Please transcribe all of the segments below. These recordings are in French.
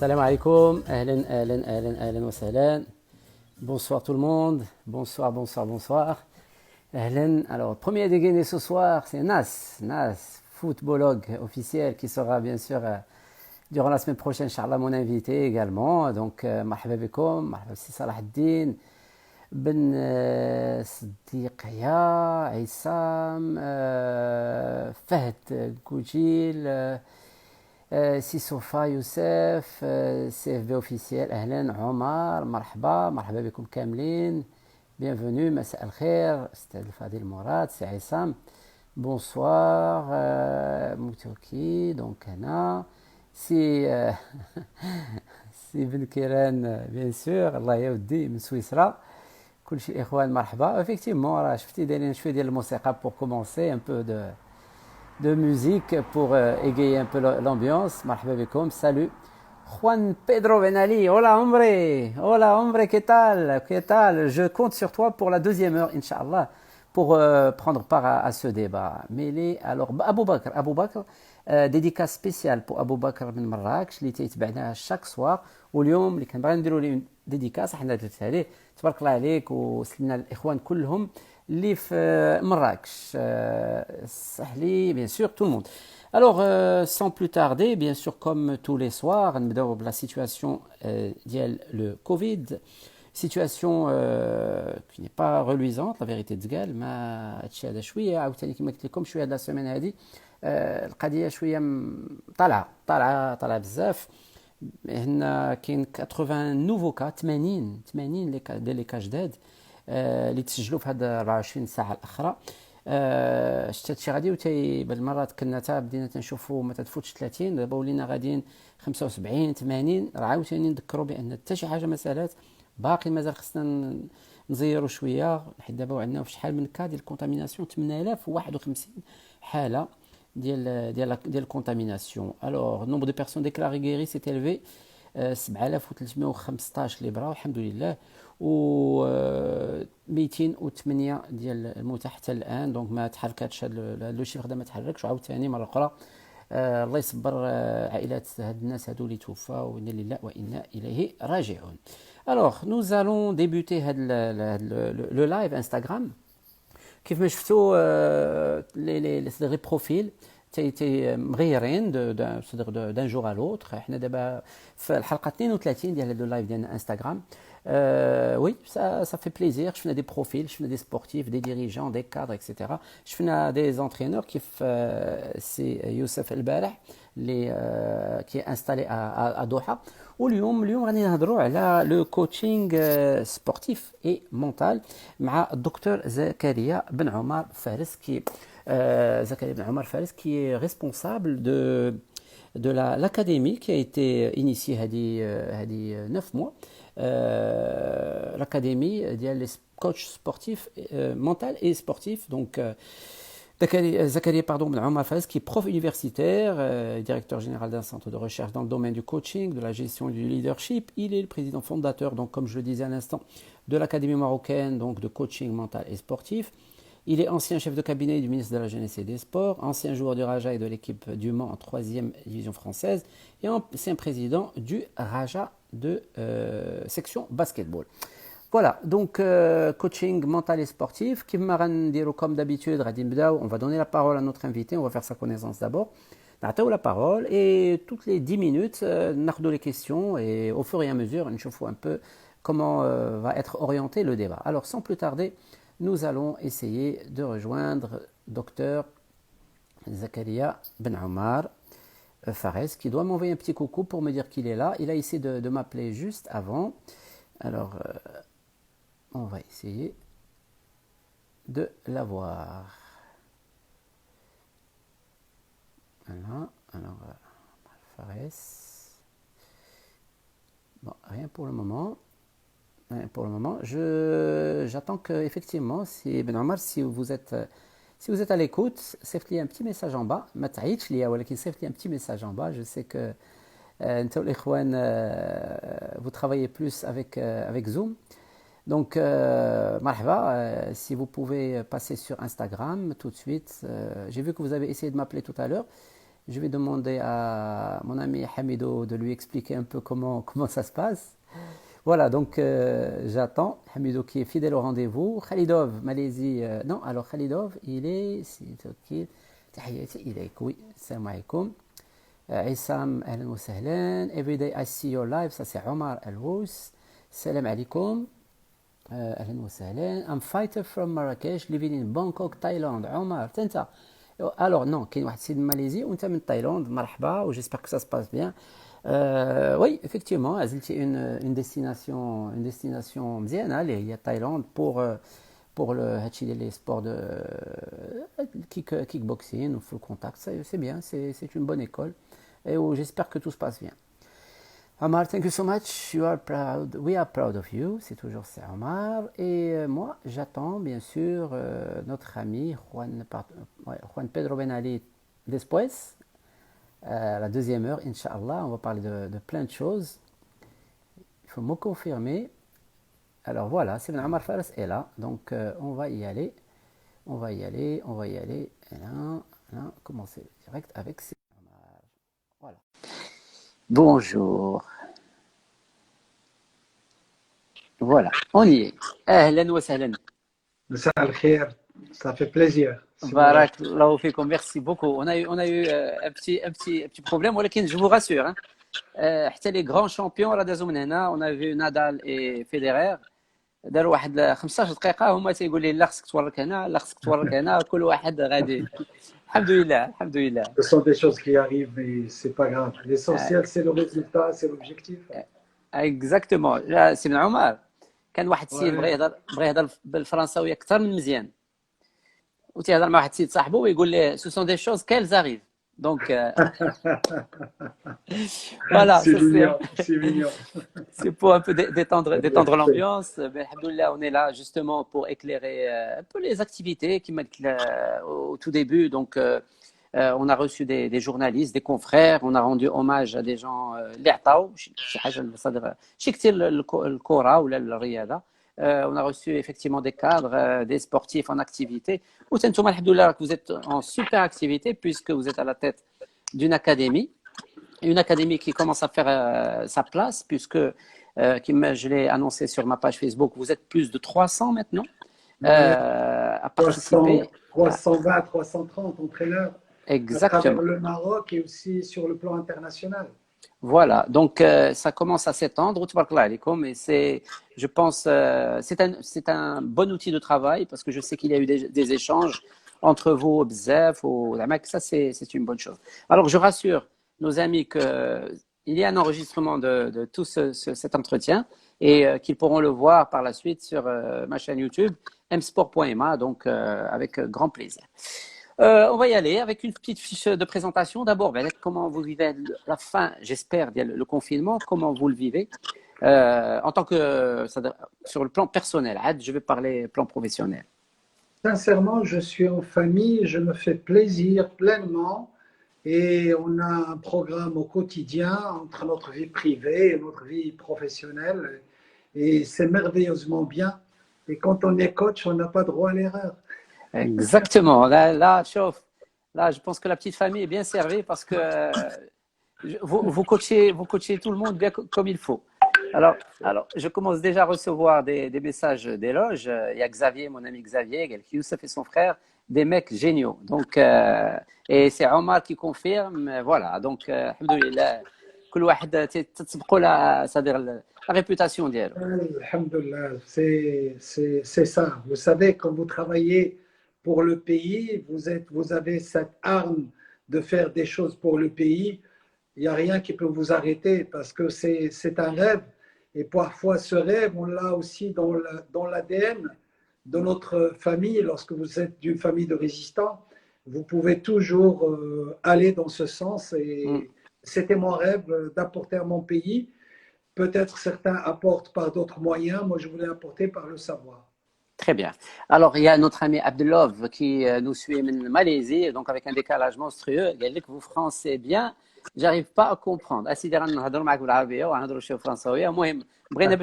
Salam alaikum, ahlan, ahlan, ahlan, ahlan wa sahlan. Bonsoir tout le monde, bonsoir, bonsoir, bonsoir. Ahlan. Alors, premier dégainé ce soir, c'est Nas, footballogue officiel, qui sera bien sûr durant la semaine prochaine, Inch'Allah, mon invité également. Donc, marhaba bikoum, marhaba si Salah ad-Din, Ben Siddiq Ya, Aissam, Fahd Goujil, سيسوفا يوسف سي اف بي اوفيسيال اهلا عمر مرحبا بكم كاملين بيانفونو مساء الخير استاذ الفضيل مراد سي عصام بونسوار موتوكي دونك هنا سي سي بن كيران بيان سور الله يودي من سويسرا كلشي اخوان مرحبا افيكتيفمون راه شفتي دايرين شويه ديال الموسيقى بور كومونسي ان بو de musique pour égayer un peu l'ambiance. Marhaba bikoum, salut. Juan Pedro Benali, hola hombre, ¿qué tal? Je compte sur toi pour la deuxième heure, Inch'Allah, pour prendre part à ce débat. Mêlé, alors, Abou Bakr, dédicace spéciale pour Abou Bakr من مراكش اللي تيتبعنا chaque soir واليوم اللي كنبغي نديروا ليه ديديكاس حنا درتها ليه تبارك الله عليك وسلمنا الاخوان كلهم اللي في مراكش صح لي bien sûr tout le monde. Alors sans plus tarder bien sûr comme tous les soirs نبداو بلا situation ديال le Covid situation qui n'est pas reluisante la vérité تقال ما هادشي هذا شويه عاوتاني كما قلت لكم شويه هاد لا سيمين هذه القضيه شويه طالعه بزاف. هنا كاين 80 نوفو كا 80 ديال لي كا جداد اللي تسجلوا في هاد 24 ساعه الاخرى. شتي هادشي غادي وتي بعض المرات كنا تا بدينا تنشوفوا ما تتفوتش 30 دابا ولينا غاديين 75 80 راه عاوتاني نذكروا بان حتى شي حاجه ما سالات باقي مازال خصنا نزيروا شويه حيت دابا عندنا في شحال من كا ديال الكونتاميناسيون 8051 حاله ديال الكونتاميناسيون. الوغ نومبر دو بيرسون ديكلاري غيري سي élevé 7315 اللي براو الحمد لله و 208 ديال الموتى حتى الان دونك ما تحركاتش هذا لو شيفر هذا ما تحركش وعاوتاني مره اخرى الله يصبر عائلات هاد الناس هادو اللي توفاو وانا لله وانا اليه راجعون. الوغ nous allons débuter هاد لو لايف انستغرام كيف ما شفتوا لي بروفيل تي مغيرين دان جور ا لوتر. حنا دابا في الحلقه 32 ديال هذا اللايف ديالنا انستغرام. وي ça fait plaisir. شفنا دي بروفيل شفنا دي سبورتيف دي ديريجون دي كادر اكسيتيرا شفنا دي زونترينور كيف سي يوسف البارح اللي كي انستالي ا دوحه. واليوم غادي نهضروا على لو كوتشينغ سبورتيف اي مونتال مع الدكتور زكريا بن عمر فارس كي زكريا بن عمر فارس qui est responsable de l'académie qui a été initiée هذه 9 mois l'académie ديال les coachs sportifs mental et sportifs. Donc Zakaria Ben Omar Fares, qui est prof universitaire, directeur général d'un centre de recherche dans le domaine du coaching, de la gestion et du leadership. Il est le président fondateur, donc comme je le disais à l'instant, de l'Académie marocaine donc de coaching mental et sportif. Il est ancien chef de cabinet du ministre de la Jeunesse et des Sports, ancien joueur du Raja et de l'équipe du Mans en 3e division française et ancien président du Raja de section basketball. Voilà, donc coaching mental et sportif. Comme d'habitude, on va donner la parole à notre invité, on va faire sa connaissance d'abord. La parole et toutes les 10 minutes, on a les questions et au fur et à mesure, on voit un peu comment va être orienté le débat. Alors sans plus tarder, nous allons essayer de rejoindre Dr Zakaria Ben Omar Fares qui doit m'envoyer un petit coucou pour me dire qu'il est là. Il a essayé de m'appeler juste avant. Alors, on va essayer de l'avoir. Voilà, alors Fares. rien pour le moment. Rien pour le moment. J'attends que, effectivement, si Ben Omar, si vous êtes à l'écoute, صيفط لي un petit message en bas. ما تعيطش ليا ولكن صيفط لي un petit message en bas. Je sais que انت والاخوان vous travaillez plus avec Zoom. Donc, marhaba, si vous pouvez passer sur Instagram tout de suite. J'ai vu que vous avez essayé de m'appeler tout à l'heure. Je vais demander à mon ami Hamido de lui expliquer un peu comment ça se passe. Voilà, donc j'attends. Hamido qui est fidèle au rendez-vous. Khalidov, Malaisie. Non, alors Khalidov, il est. C'est ok. تحياتي إليك. Oui, salam alaikum. عصام أهلا وسهلا. Everyday I see your live. Ça c'est Omar Alous. Salam alaikum. أهلا وسهلا. I'm fighter from Marrakech living in Bangkok, Thaïlande. عمر أنت. Alors non, كاين واحد السيد من ماليزيا وأنت من تايلاند. مرحبا و j'espère que ça se passe bien. Oui, effectivement, c'est une destination مزيانة اللي هي Thaïlande pour les sports de kickboxing ou full contact. C'est bien, c'est une bonne école et j'espère que tout se passe bien. Omar, thank you so much. You are proud. We are proud of you. C'est toujours ça, Omar. Et moi, j'attends bien sûr notre ami Juan Pedro Ben Ali después. La deuxième heure, Inch'Allah, on va parler de plein de choses. Il faut me confirmer. Alors voilà, Sibn Omar Fares est là. Donc on va y aller. On va y aller. Et là, commencer direct avec Sibn Omar. Voilà. Bonjour. Voilà, on y est. Ahlan wa sahlan. مساء الخير, ça fait plaisir. Barak Allahu fikum, merci beaucoup. On a eu un petit problème, ولكن je vous rassure. Hein. حتى les grands champions راه دازوا من هنا. On a vu Nadal et Federer. داروا واحد 15 دقيقة هما تيقول لي لا خصك تورك هنا لا خصك تورك هنا كل واحد غادي. الحمد لله الحمد لله. Ce sont des choses qui arrivent mais c'est pas grave. L'essentiel c'est le résultat, c'est l'objectif. Exactement. سي بن عمر كان واحد السيد بغى يهضر بالفرنساويه اكثر من مزيان وتيهضر مع واحد السيد صاحبه ويقول ليه سو سون دي شوز كيلز اريف دونك voilà c'est mignon, c'est mignon. c'est pour un peu détendre l'ambiance. Mais alhamdoulilah, on est là justement pour éclairer un peu les activités qui mettent au tout début. Donc on a reçu des journalistes, des confrères, on a rendu hommage à des gens اللي عطاو شي حاجه صدق شي كثير الكره ولا الرياضه. On a reçu effectivement des cadres, des sportifs en activité. Ou t'entouma alhamdoulilah que vous êtes en super activité puisque vous êtes à la tête d'une académie. Une académie qui commence à faire sa place puisque je l'ai annoncé sur ma page Facebook, vous êtes plus de 300 maintenant à participer. 320, 330 entraîneurs. Exactement. À travers le Maroc et aussi sur le plan international. Voilà, donc ça commence à s'étendre. Et c'est, je pense, c'est un bon outil de travail parce que je sais qu'il y a eu des échanges entre vous, Bzef, ou la Mecque. Ça, c'est une bonne chose. Alors, je rassure nos amis qu'il y a un enregistrement de tout cet entretien et qu'ils pourront le voir par la suite sur ma chaîne YouTube, msport.ma, donc avec grand plaisir. On va y aller avec une petite fiche de présentation. D'abord, comment vous vivez la fin, j'espère, le confinement, comment vous le vivez en tant que sur le plan personnel. Je vais parler plan professionnel. Sincèrement, je suis en famille, je me fais plaisir pleinement et on a un programme au quotidien entre notre vie privée et notre vie professionnelle et c'est merveilleusement bien. Et quand on est coach, on n'a pas droit à l'erreur. Exactement. Là, je pense que la petite famille est bien servie parce que vous coachez tout le monde bien comme il faut. Alors, je commence déjà à recevoir des messages d'éloge. Il y a Xavier, mon ami Xavier, Youssef et son frère, des mecs géniaux. Donc, et c'est Omar qui confirme. Voilà. Donc, alhamdoulilah, كل واحد تتسبقوا la réputation ديالو. Alhamdoulilah, c'est ça. Vous savez, quand vous travaillez pour le pays, vous avez cette arme de faire des choses pour le pays. Il n'y a rien qui peut vous arrêter parce que c'est un rêve. Et parfois, ce rêve, on l'a aussi dans l'ADN de notre famille. Lorsque vous êtes d'une famille de résistants, vous pouvez toujours aller dans ce sens. Et c'était mon rêve d'apporter à mon pays peut-être certains apportent par d'autres moyens. Moi, je voulais apporter par le savoir. Très bien. Alors, il y a notre ami Abdelov qui nous suit en Malaisie, donc avec un décalage monstrueux. Il dit que vous français bien, j'arrive pas à comprendre. اسيدي غنهضر معك بالعربيه وغنهضروا شي فرنساويه المهم بغينا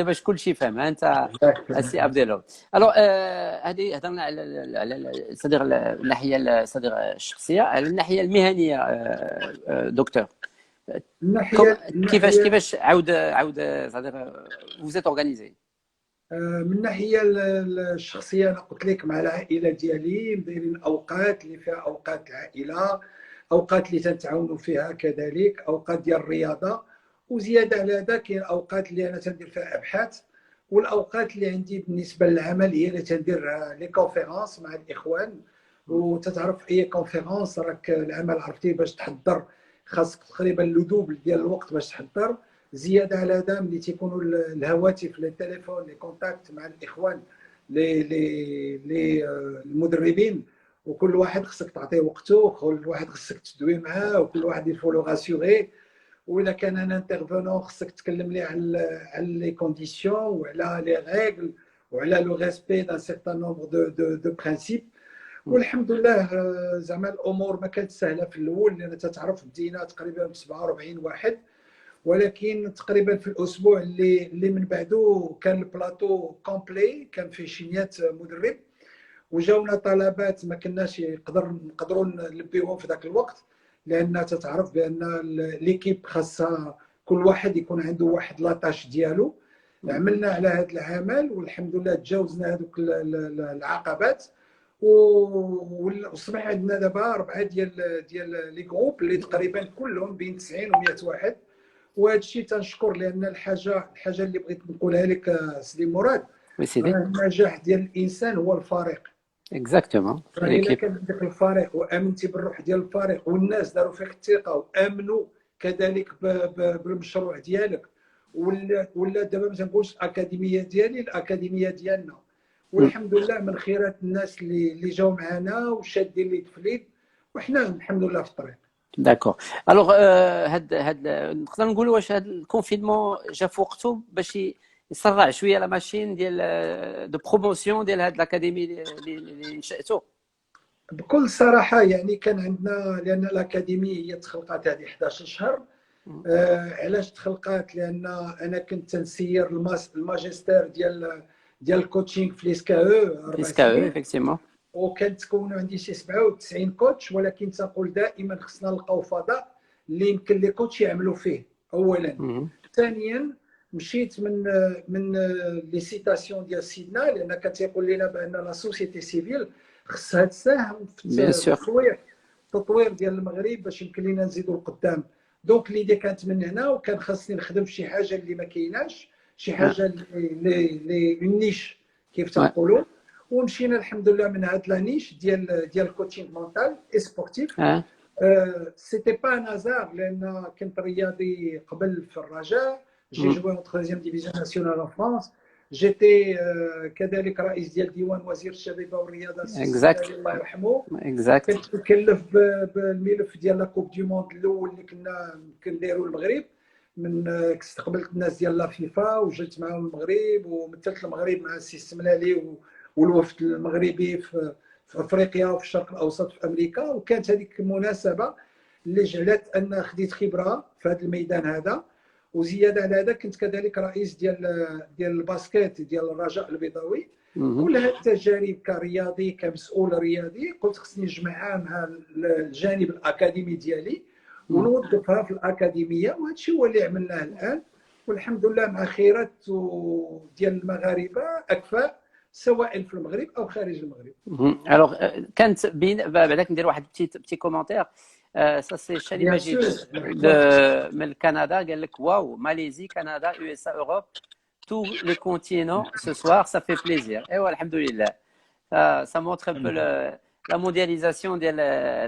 باش كلشي يفهم انت السي عبدالله. الو هذه هضرنا على صديق الناحيه صديق الشخصيه على الناحيه المهنيه دكتور. كيفاش عاود صديق vous êtes organisé؟ من الناحيه الشخصيه انا قلت لك مع العائله ديالي مدايرين اوقات اللي فيها اوقات العائله، اوقات اللي تنتعاونوا فيها كذلك، اوقات ديال الرياضه، وزياده على هذا كاين اوقات اللي انا تندير فيها ابحاث، والاوقات اللي عندي بالنسبه للعمل هي اللي تندير لي كونفيرونس مع الاخوان. وتتعرف اي كونفيرونس راك العمل عرفتي باش تحضر خاصك تقريبا لودوبل ديال الوقت باش تحضر. زياده على هذا ملي تيكونوا الهواتف لي تيليفون لي كونتاكت مع الاخوان لي المدربين، وكل واحد خصك تعطيه وقته، وكل واحد خصك تدوي معاه، وكل واحد يفو لو راسيوري. واذا كان انا انترفونون خصك تكلم لي على لي كونديسيون وعلى لي ريغل وعلى لو ريسبي دان سيغتان نومبر دو برينسيپ. والحمد لله زعما الامور ما كانت سهله في الاول، لان تتعرف بدينا تقريبا ب 47 واحد، ولكن تقريبا في الاسبوع اللي من بعده كان البلاطو كومبلي، كان فيه شي 100 مدرب، وجاونا طلبات ما كناش نقدروا نلبيوهم في ذاك الوقت، لان تتعرف بان ليكيب خاصها كل واحد يكون عنده واحد لاطاش ديالو. عملنا على هذا العمل والحمد لله تجاوزنا هذوك العقبات، وصبح عندنا دابا 4 ديال لي جروب اللي تقريبا كلهم بين 90 و100 واحد. وهذا الشيء تنشكر، لان الحاجه اللي بغيت نقولها لك سيدي مراد، النجاح ديال الانسان هو الفريق. اكزاكتومون. الا كان عندك الفريق وامنتي بالروح ديال الفريق والناس داروا فيك الثقه وامنوا كذلك بالمشروع ديالك، ولا دابا ما تنقولش الاكاديميه ديالي، الاكاديميه ديالنا، والحمد لله من خيرات الناس اللي جاوا معنا وشادين اليد في اليد، وحنا الحمد لله في الطريق. داكور. الوغ هاد نقدر نقولوا واش هاد الكونفينمون جا في وقته باش يسرع شويه لا ماشين ديال دو بروموسيون ديال هاد الاكاديمي اللي نشاتو؟ بكل صراحه يعني كان عندنا، لان الاكاديمي هي تخلقات هذه 11 شهر. علاش تخلقات؟ لان انا كنت تنسير الماجستير ديال الكوتشينغ في ليسكاو افيكتيفمون، وكانت تكون عندي شي 97 كوتش، ولكن تنقول دائما خصنا نلقاو فضاء اللي يمكن لي كوتش يعملوا فيه اولا. ثانيا مشيت من لي سيتاسيون ديال سيدنا، لان كان تيقول لنا بان لا سوسيتي سيفيل خصها تساهم في التطوير ديال المغرب باش يمكن لنا نزيدوا لقدام. دونك ليدي كانت من هنا، وكان خاصني نخدم شي حاجه اللي ما كايناش، شي حاجه اللي نيش كيف تنقولوا. ومشينا الحمد لله من هاد لا نيش ديال الكوتشينغ مونتال اي سبورتيف. سيتي با ان هازار، لان كنت رياضي قبل في الرجاء، جي جوي اون 3 ديفيزيون ناسيونال ان فرانس، جيتي كذلك رئيس ديال ديوان وزير الشباب والرياضه الله يرحمه. كنت مكلف بالملف ديال لا كوب دي موند الاول اللي كنا كنديروا المغرب، من استقبلت الناس ديال لا فيفا وجيت معاهم المغرب ومثلت المغرب مع السي السملالي والوفد المغربي في افريقيا وفي الشرق الاوسط في امريكا. وكانت هذيك المناسبه اللي جعلت ان خديت خبره في هذا الميدان هذا. وزياده على هذا كنت كذلك رئيس ديال الباسكيت ديال الرجاء البيضاوي. كل هذه التجارب كرياضي كمسؤول رياضي قلت خصني نجمعها مع الجانب الاكاديمي ديالي ونوظفها في الاكاديميه، وهذا الشيء هو اللي عملناه الان، والحمد لله مع خيرات ديال المغاربه اكفاء سواء في المغرب او خارج المغرب. الوغ كانت بعداك ندير واحد بتي كومونتير. سا سي شادي مجيد من كندا، قال لك واو ماليزي كندا يو اس اوروب tous les continents ce soir, ça fait plaisir. Et voilà, alhamdoulilah. Ça montre un peu la mondialisation de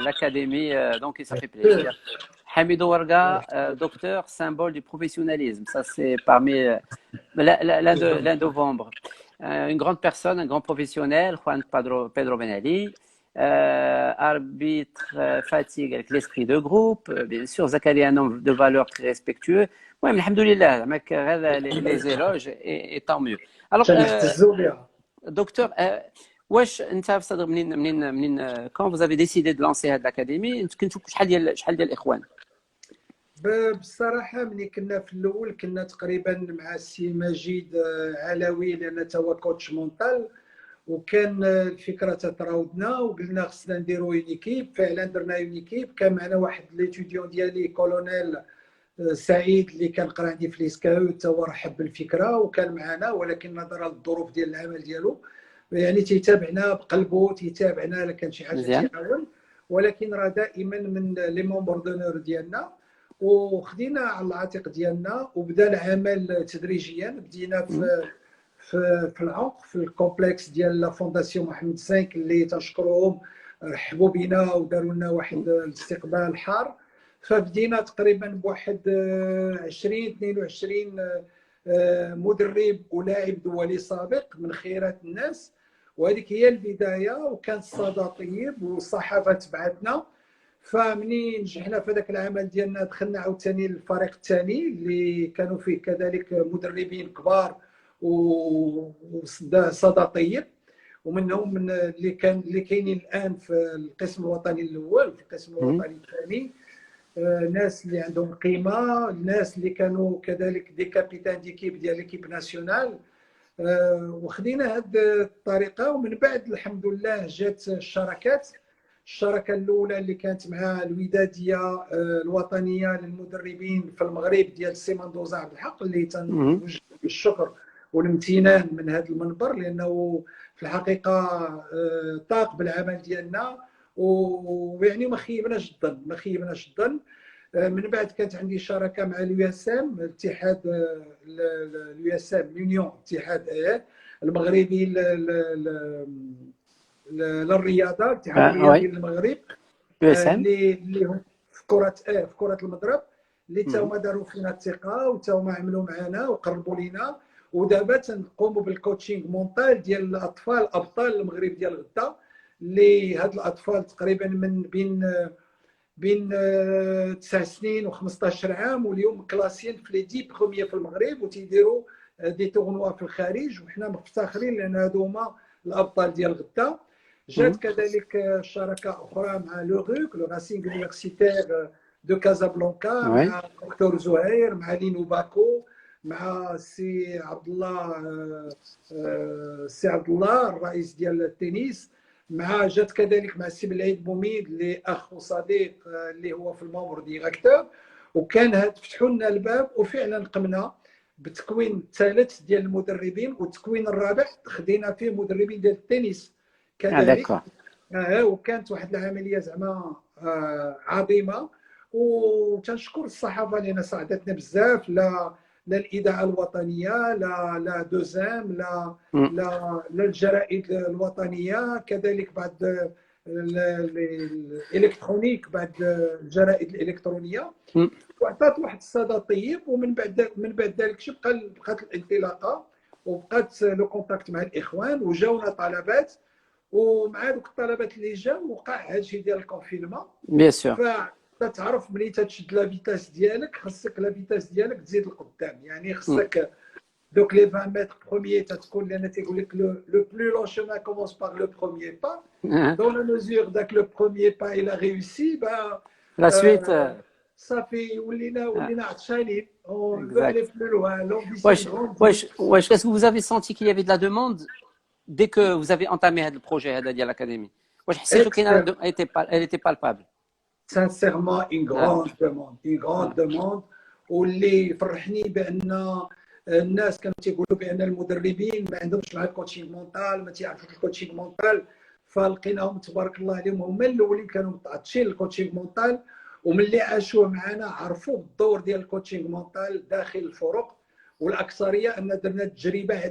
l'académie, donc ça fait plaisir. Hamidou Warga, docteur, symbole du professionnalisme. Ça, c'est parmi l'un de vos membres. Une grande personne, un grand professionnel, Juan Pedro Ben Ali. arbitre fatigue l'esprit de groupe, bien sûr Zakaria un homme de valeur très respectueux. المهم الحمد لله زعما هذا les éloges et tant mieux. Alors تنحتزوا بها. دكتور واش انت في صدر منين quand vous avez décidé de lancer هذه l'académie كنتو شحال ديال الاخوان؟ بصراحه ملي كنا في الاول كنا تقريبا مع السي مجيد علوي لان توا كوتش مونتال، وكان الفكره تتراودنا وقلنا خصنا نديروا اون ايكيب. فعلا درنا اون ايكيب، كان معنا واحد ليتوديون ديالي كولونيل سعيد اللي كان قرا عندي في ليسكاو، تا هو رحب بالفكره وكان معنا، ولكن نظرا للظروف ديال العمل ديالو يعني تيتابعنا بقلبه، تيتابعنا الا كان شي حاجه تيحاول، ولكن راه دائما من لي مونبور دونور ديالنا. وخدينا على العاتق ديالنا وبدا العمل تدريجيا. بدينا في العمق في الكومبلكس ديال لا فونداسيون محمد 5 اللي تنشكرهم، رحبوا بنا وداروا لنا واحد الاستقبال حار. فبدينا تقريبا بواحد 20 22 مدرب ولاعب دولي سابق من خيرات الناس، وهذيك هي البدايه. وكان الصدى طيب والصحافه تبعتنا. فمنين نجحنا في هذاك العمل ديالنا دخلنا عاوتاني الفريق الثاني اللي كانوا فيه كذلك مدربين كبار وصدى طيب، ومنهم من اللي كاينين الان في القسم الوطني الاول وفي القسم الوطني الثاني، ناس اللي عندهم قيمه، الناس اللي كانوا كذلك دي كابيتان ديكيب ديال ليكيب ناسيونال. وخدينا هذه الطريقه. ومن بعد الحمد لله جات الشراكات. الشراكه الاولى اللي كانت مع الوداديه الوطنيه للمدربين في المغرب ديال السي مندوزا عبد الحق، اللي تنوجه بالشكر والامتنان من هذا المنبر، لانه في الحقيقه طاق بالعمل ديالنا ويعني ما خيبناش الظن. من بعد كانت عندي شراكه مع اليو اس ام، الاتحاد اليو اس ام لونيون الاتحاد المغربي للرياضه، الاتحاد الرياضي للمغرب، اللي هم في كره المضرب، اللي تا هما داروا فينا الثقه وتا هما عملوا معنا وقربوا لينا. ودابا تنقوموا بالكوتشينغ مونتال ديال الاطفال ابطال المغرب ديال غدا، اللي هاد الاطفال تقريبا من بين 9 سنين و15 عام، واليوم كلاسيين في لي 10 بروميير في المغرب وتيديروا دي تورنوا في الخارج، وحنا مفتخرين لان هادو هما الابطال ديال غدا. جات كذلك شراكه اخرى مع لو روك لو راسينغ يونيفرسيتير دو كازابلانكا، مع دكتور زهير، مع لينو باكو، مع السي عبد الله الرئيس ديال التنس، مع جات كذلك مع السي بالعيد بوميد اللي اخ وصديق اللي هو في المومبر ديريكتور. وكان فتحوا لنا الباب وفعلا قمنا بتكوين الثالث ديال المدربين، والتكوين الرابع خدينا فيه مدربين ديال التنس كذلك. وكانت واحد العمليه زعما عظيمه. وتنشكر الصحافه لان ساعدتنا بزاف، لا الاذاعه الوطنيه، لا دوزام، لا الجرائد الوطنيه، كذلك بعد الالكترونيك، بعد الجرائد الالكترونيه، وعطات واحد الصدى طيب. ومن بعد ذلك بقات الانطلاقه وبقات لو كونتاكت مع الاخوان، وجاونا طلبات، ومع دوك الطلبات اللي جاو وقع هادشي ديال الكونفينمون بيان سور. فتعرف ملي تشد لا فيتاس ديالك، خصك لا فيتاس ديالك تزيد لقدام، يعني خصك دوك لي 20 متر بروميي تتكون، لان تيقول لك لو بلو لون شومان كومونس باغ لو بروميي با. دون لا ميزور داك لو بروميي با الى ريوسي، لا سويت صافي ولينا عطشانين. On veut aller plus loin. Wesh, est-ce que vous avez senti qu'il y avait de la demande dès que vous avez entamé le projet de l'académie? Wesh, حسيتوا كاين elle était palpable. Sincèrement, une grande demande. واللي فرحني بان الناس كانوا تيقولوا بان المدربين ما عندهمش مع الكوتشينغ مونتال، ما تيعرفوش الكوتشينغ مونتال. فلقيناهم تبارك الله عليهم هما الاولين كانوا متعطشين للكوتشينغ مونتال، وملي عاشوه معنا عرفوا الدور ديال الكوتشينغ مونتال داخل الفرق. والاكثريه ان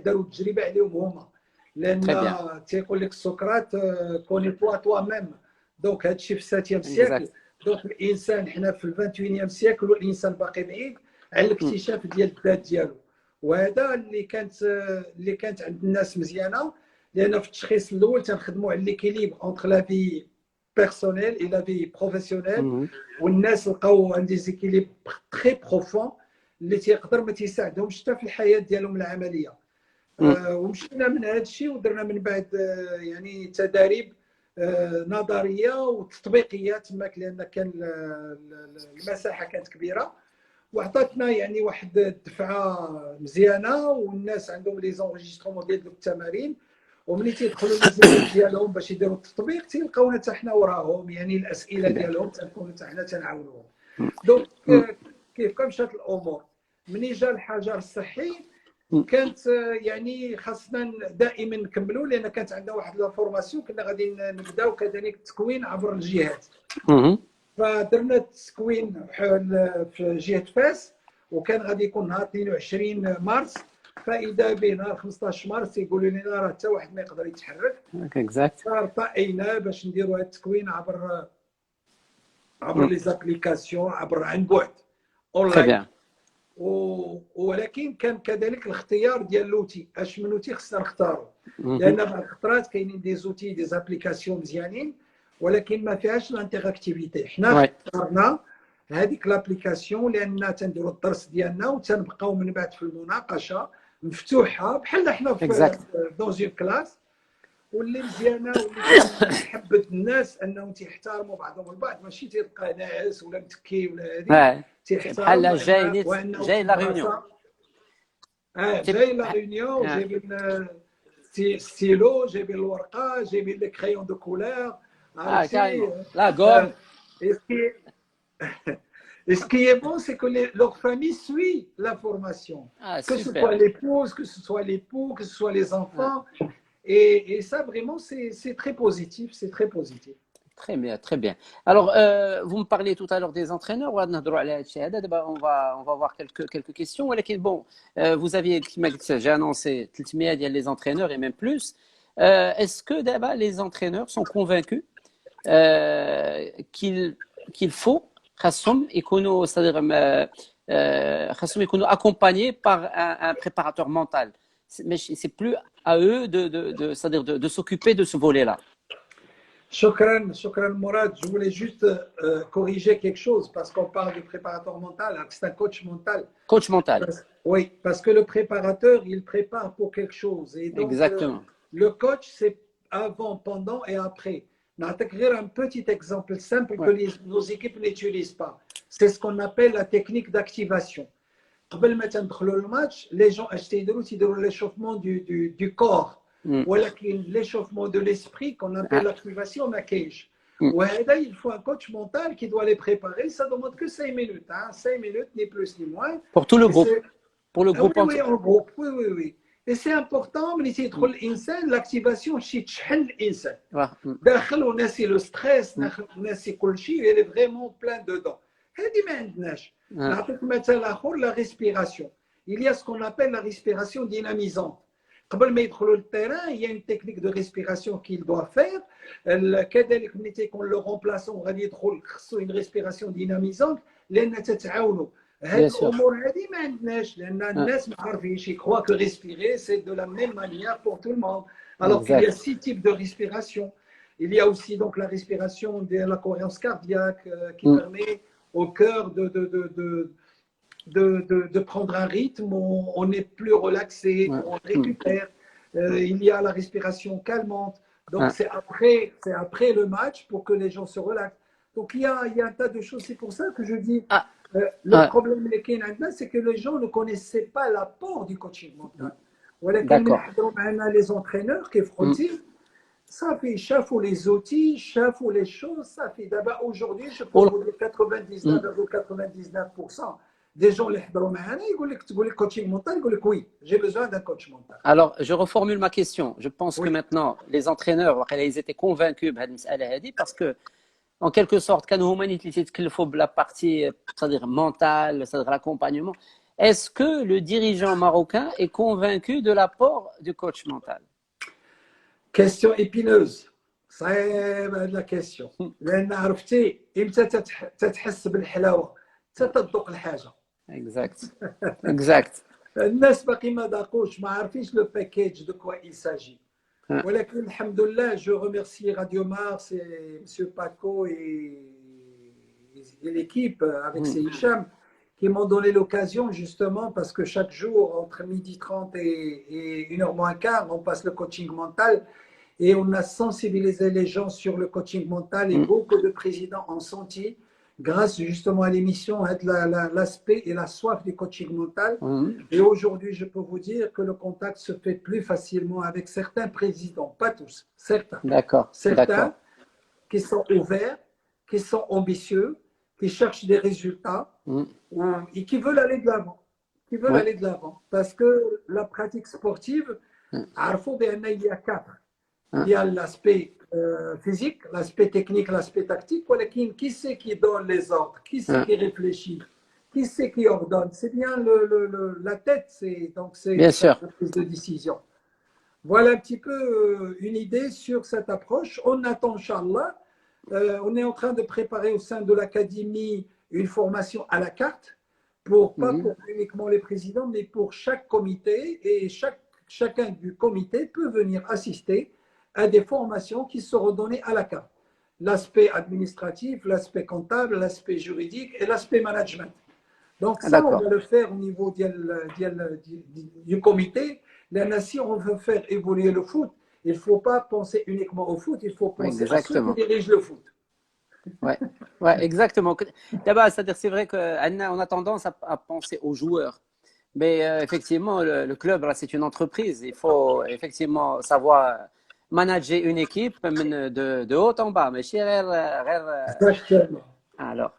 داروا التجربه عليهم هما، لان تيقول لك سقراط كوني توا ميم. دونك هادشي في 7 سيكل. دونك الانسان حنا في 21 سيكل والانسان باقي بعيد على الاكتشاف ديال الذات ديالو. وهذا اللي كانت عند الناس مزيانه، لان في التشخيص الاول تنخدموا على ليكيليبر اونتر لا في بيرسونيل اي لا في بروفيسيونيل، والناس لقاو ان ديزيكيليبر تري بروفون اللي تيقدر ما تيساعدهمش حتى في الحياه ديالهم العمليه. ومشينا من هذا الشيء ودرنا من بعد يعني تداريب نظريه وتطبيقيه تماك، لان كان المساحه كانت كبيره وعطاتنا يعني واحد الدفعه مزيانه، والناس عندهم لي زونجسترومون ديال دوك التمارين، وملي تيدخلوا لي زيد ديالهم باش يديروا التطبيق تيلقاونا حتى حنا وراهم، يعني الاسئله ديالهم تنكونوا حتى حنا تنعاونوهم. دونك كيف مشات الامور مني جا الحجر الصحي كانت يعني خاصنا دائما نكملوا، لان كانت عندنا واحد لا فورماسيون كنا غادي نبداو كذلك التكوين عبر الجهات. فدرنا التكوين في جهه فاس، وكان غادي يكون نهار 22 مارس، فاذا به نهار 15 مارس يقولوا لنا راه حتى واحد ما يقدر يتحرك. فارتئينا باش نديروا هذا التكوين عبر لي زابليكاسيون عن بعد اونلاين. ولكن كان كذلك الاختيار ديال لوتي، اش من اوتي خصنا نختاروا، لان بعض الخطرات كاينين دي زوتي دي زابليكاسيون مزيانين ولكن ما فيهاش الانتراكتيفيتي. حنا اخترنا هذيك لابليكاسيون لان تنديروا الدرس ديالنا وتنبقاو من بعد في المناقشه مفتوحه بحال حنا في دون كلاس، واللي مزيانه واللي تحبت الناس انهم تيحترموا بعضهم البعض، ماشي تلقى ناعس ولا متكي ولا هذه بحال جاي لا ريونيون جاي لا ريونيون جايبين ستيلو جايبين الورقه جايبين لي كريون دو كولور لا غوم. Et ce qui est bon, c'est que leur famille suit la formation. Que ce soit l'épouse, que ce soit l'époux, que ce soit les enfants. Et ça, vraiment, c'est très positif. C'est très positif. Très bien, très bien. Alors, vous me parlez tout à l'heure des entraîneurs. On va voir quelques questions. Bon, vous aviez, j'ai annoncé les entraîneurs et même plus. Est-ce que d'abord les entraîneurs sont convaincus qu'il faut c'est-à-dire accompagnés par un préparateur mental, mais c'est plus à eux c'est-à-dire de s'occuper de ce volet-là. Shukran Mourad, je voulais juste corriger quelque chose parce qu'on parle de préparateur mental, c'est un coach mental. Coach mental. Oui, parce que le préparateur, il prépare pour quelque chose. Et donc, exactement. Le coach, c'est avant, pendant et après. Un petit exemple simple que nos équipes n'utilisent pas. C'est ce qu'on appelle la technique d'activation. قبل ما تندخلوا الماتش les gens يديروا l'échauffement du corps. ولكن l'échauffement de l'esprit qu'on appelle l'activation ما كاينش. وهذا il faut un coach mental qui doit les préparer. Ça demande que 5 minutes, 5 minutes ni plus ni moins. Pour tout le groupe. Pour le groupe entier. Oui, en groupe. Oui. Et c'est important ملي تيدخل الانسان لاكتيفاسيون شي تشحن الانسان داخل وناسي لو ستريس ناسي كل شيء il est vraiment plein dedans. هذه ما عندناش. نعطيك مثال اخر لا ريسبيراسيون. il y a ce qu'on appelle la respiration dynamisante. قبل ما يدخلوا للتيران il y a une technique de respiration qu'il doit faire. كذلك ملي تيكون لو رومبلاسون غادي يدخل خصو une respiration dynamisante لان تتعاونوا. هاد الامور هذه ما عندناش لان الناس ما عارفينش. يكخوا كو ريسبيري سي دو لا ميم مانيير بور تو الموند alors qu'il y a 6 types de respiration. Il y a aussi donc la respiration de la cohérence cardiaque qui permet au cœur de prendre un rythme, on est plus relaxé, on récupère. Il y a la respiration calmante. Donc c'est après le match pour que les gens se relaxent. Donc il y a un tas de choses. C'est pour ça que je dis le problème c'est que les gens ne connaissaient pas l'apport du coaching mental. Les entraîneurs qui font ça fait شافوا les outils, شافوا les choses, ça fait d'abord aujourd'hui je peux vous dire 99,99% des gens اللي حضروا معنا تقول لك coaching mental يقول لك oui, j'ai besoin d'un coach mental. Alors je reformule ma question. Je pense que maintenant les entraîneurs ils étaient convaincus بهذه المسألة هذه parce que en quelque sorte كانوا هما اللي يتكلفوا بلا partie c'est-à-dire mentale, c'est-à-dire l'accompagnement. Est-ce que le dirigeant marocain est convaincu de l'apport du coach mental? Question épineuse. صعيبة هذه la question. لأن عرفتي إمتى تتحس بالحلاوة؟ تتذوق الحاجة. Exact. الناس باقي ما ذاقوش ما عارفينش لو باكيج دو كوا il s'agit. Voilà, alhamdoulilah, je remercie Radio Mars et M. Paco et l'équipe avec ses Hicham qui m'ont donné l'occasion justement parce que chaque jour, entre 12h30 et 1h moins quart, on passe le coaching mental et on a sensibilisé les gens sur le coaching mental et beaucoup de présidents ont senti, grâce justement à l'émission, l'aspect et la soif du coaching mental. Et aujourd'hui, je peux vous dire que le contact se fait plus facilement avec certains présidents, pas tous, certains. Certains qui sont ouverts, qui sont ambitieux, qui cherchent des résultats et qui veulent aller de l'avant. Qui veulent aller de l'avant. Parce que la pratique sportive, il y a quatre. Il y a l'aspect physique, l'aspect technique, l'aspect tactique. Qui c'est qui donne les ordres? Qui c'est qui réfléchit? Qui c'est qui ordonne? C'est bien la tête, donc c'est la prise de décision. Voilà un petit peu une idée sur cette approche. On attend, Inch'Allah. On est en train de préparer au sein de l'académie une formation à la carte, pas pour uniquement les présidents, mais pour chaque comité. Et chacun du comité peut venir assister à des formations qui seront données à la carte. L'aspect administratif, l'aspect comptable, l'aspect juridique et l'aspect management. Donc ça, on va le faire au niveau du comité. Là, si on veut faire évoluer le foot, il ne faut pas penser uniquement au foot, il faut penser à ceux qui dirigent le foot. Ouais, exactement. D'abord, c'est-à-dire, c'est vrai qu'on a tendance à penser aux joueurs. Mais effectivement, le club, c'est une entreprise. Il faut effectivement savoir manager une équipe de haut en bas. Mais Exactement. Alors,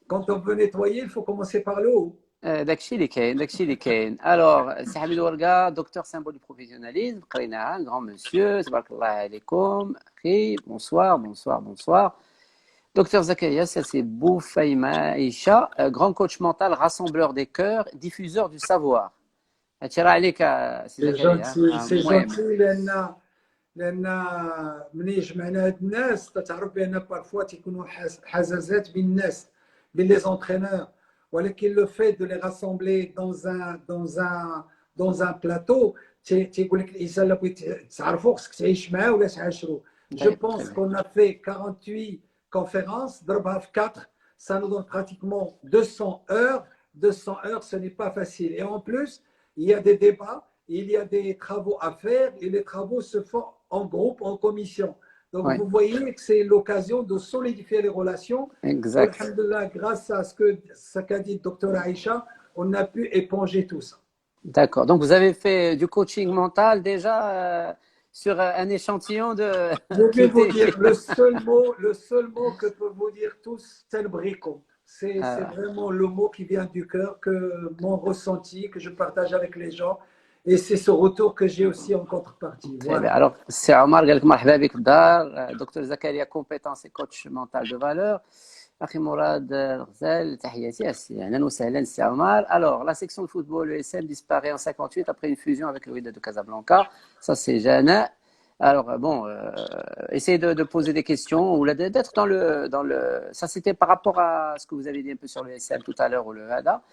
quand on veut nettoyer, il faut commencer par le haut. داكشي اللي كاين. Alors, سي حميد ورقه دكتور symbole du professionnalisme قريناها un grand monsieur تبارك الله عليكم اخي bonsoir. Docteur Zakaria, ça c'est Boufaïma Isha, grand coach mental, rassembleur des cœurs, diffuseur du savoir. C'est gentil لان ملي جمعنا هاد الناس تتعرف بان بارفوا تيكونوا حزازات بين الناس بين لي زونترينور ولكن لو فيت دو لي راسامبلي دون ان بلاطو تيقول لك الانسان الا بغيت تعرفوا خصك تعيش معاه ولا تعاشروا. Je pense qu'on a fait 48 conférences, ضربها في 4, ça nous donne pratiquement 200 heures. 200 heures, ce n'est pas facile. Et en plus, il y a des débats, il y a des travaux à faire et les travaux se font en groupe, en commission. Donc, vous voyez que c'est l'occasion de solidifier les relations. Exact. Alhamdulillah, grâce à ce qu'a dit le docteur Aïcha, on a pu éponger tout ça. D'accord. Donc, vous avez fait du coaching mental déjà sur un échantillon de... Je vais vous dire, le seul mot que peuvent vous dire tous, c'est le bricot. C'est vraiment le mot qui vient du cœur, que mon ressenti, que je partage avec les gens. Et c'est ce retour que j'ai aussi en contrepartie. Voilà. Alors, c'est Omar, مرحبا بك في الدار. دكتور زكريا, compétence et coach mental de valeur. أخي مراد الغزال, تحياتي. أهلا وسهلا سي عمر. Alors, la section de football ESM disparaît en 58 après une fusion avec le Wydad de Casablanca. Ça, c'est Jana. Alors, bon, essayez de poser des questions ou d'être dans le... Ça, c'était par rapport à ce que vous avez dit un peu sur le SM tout à l'heure ou le HADA.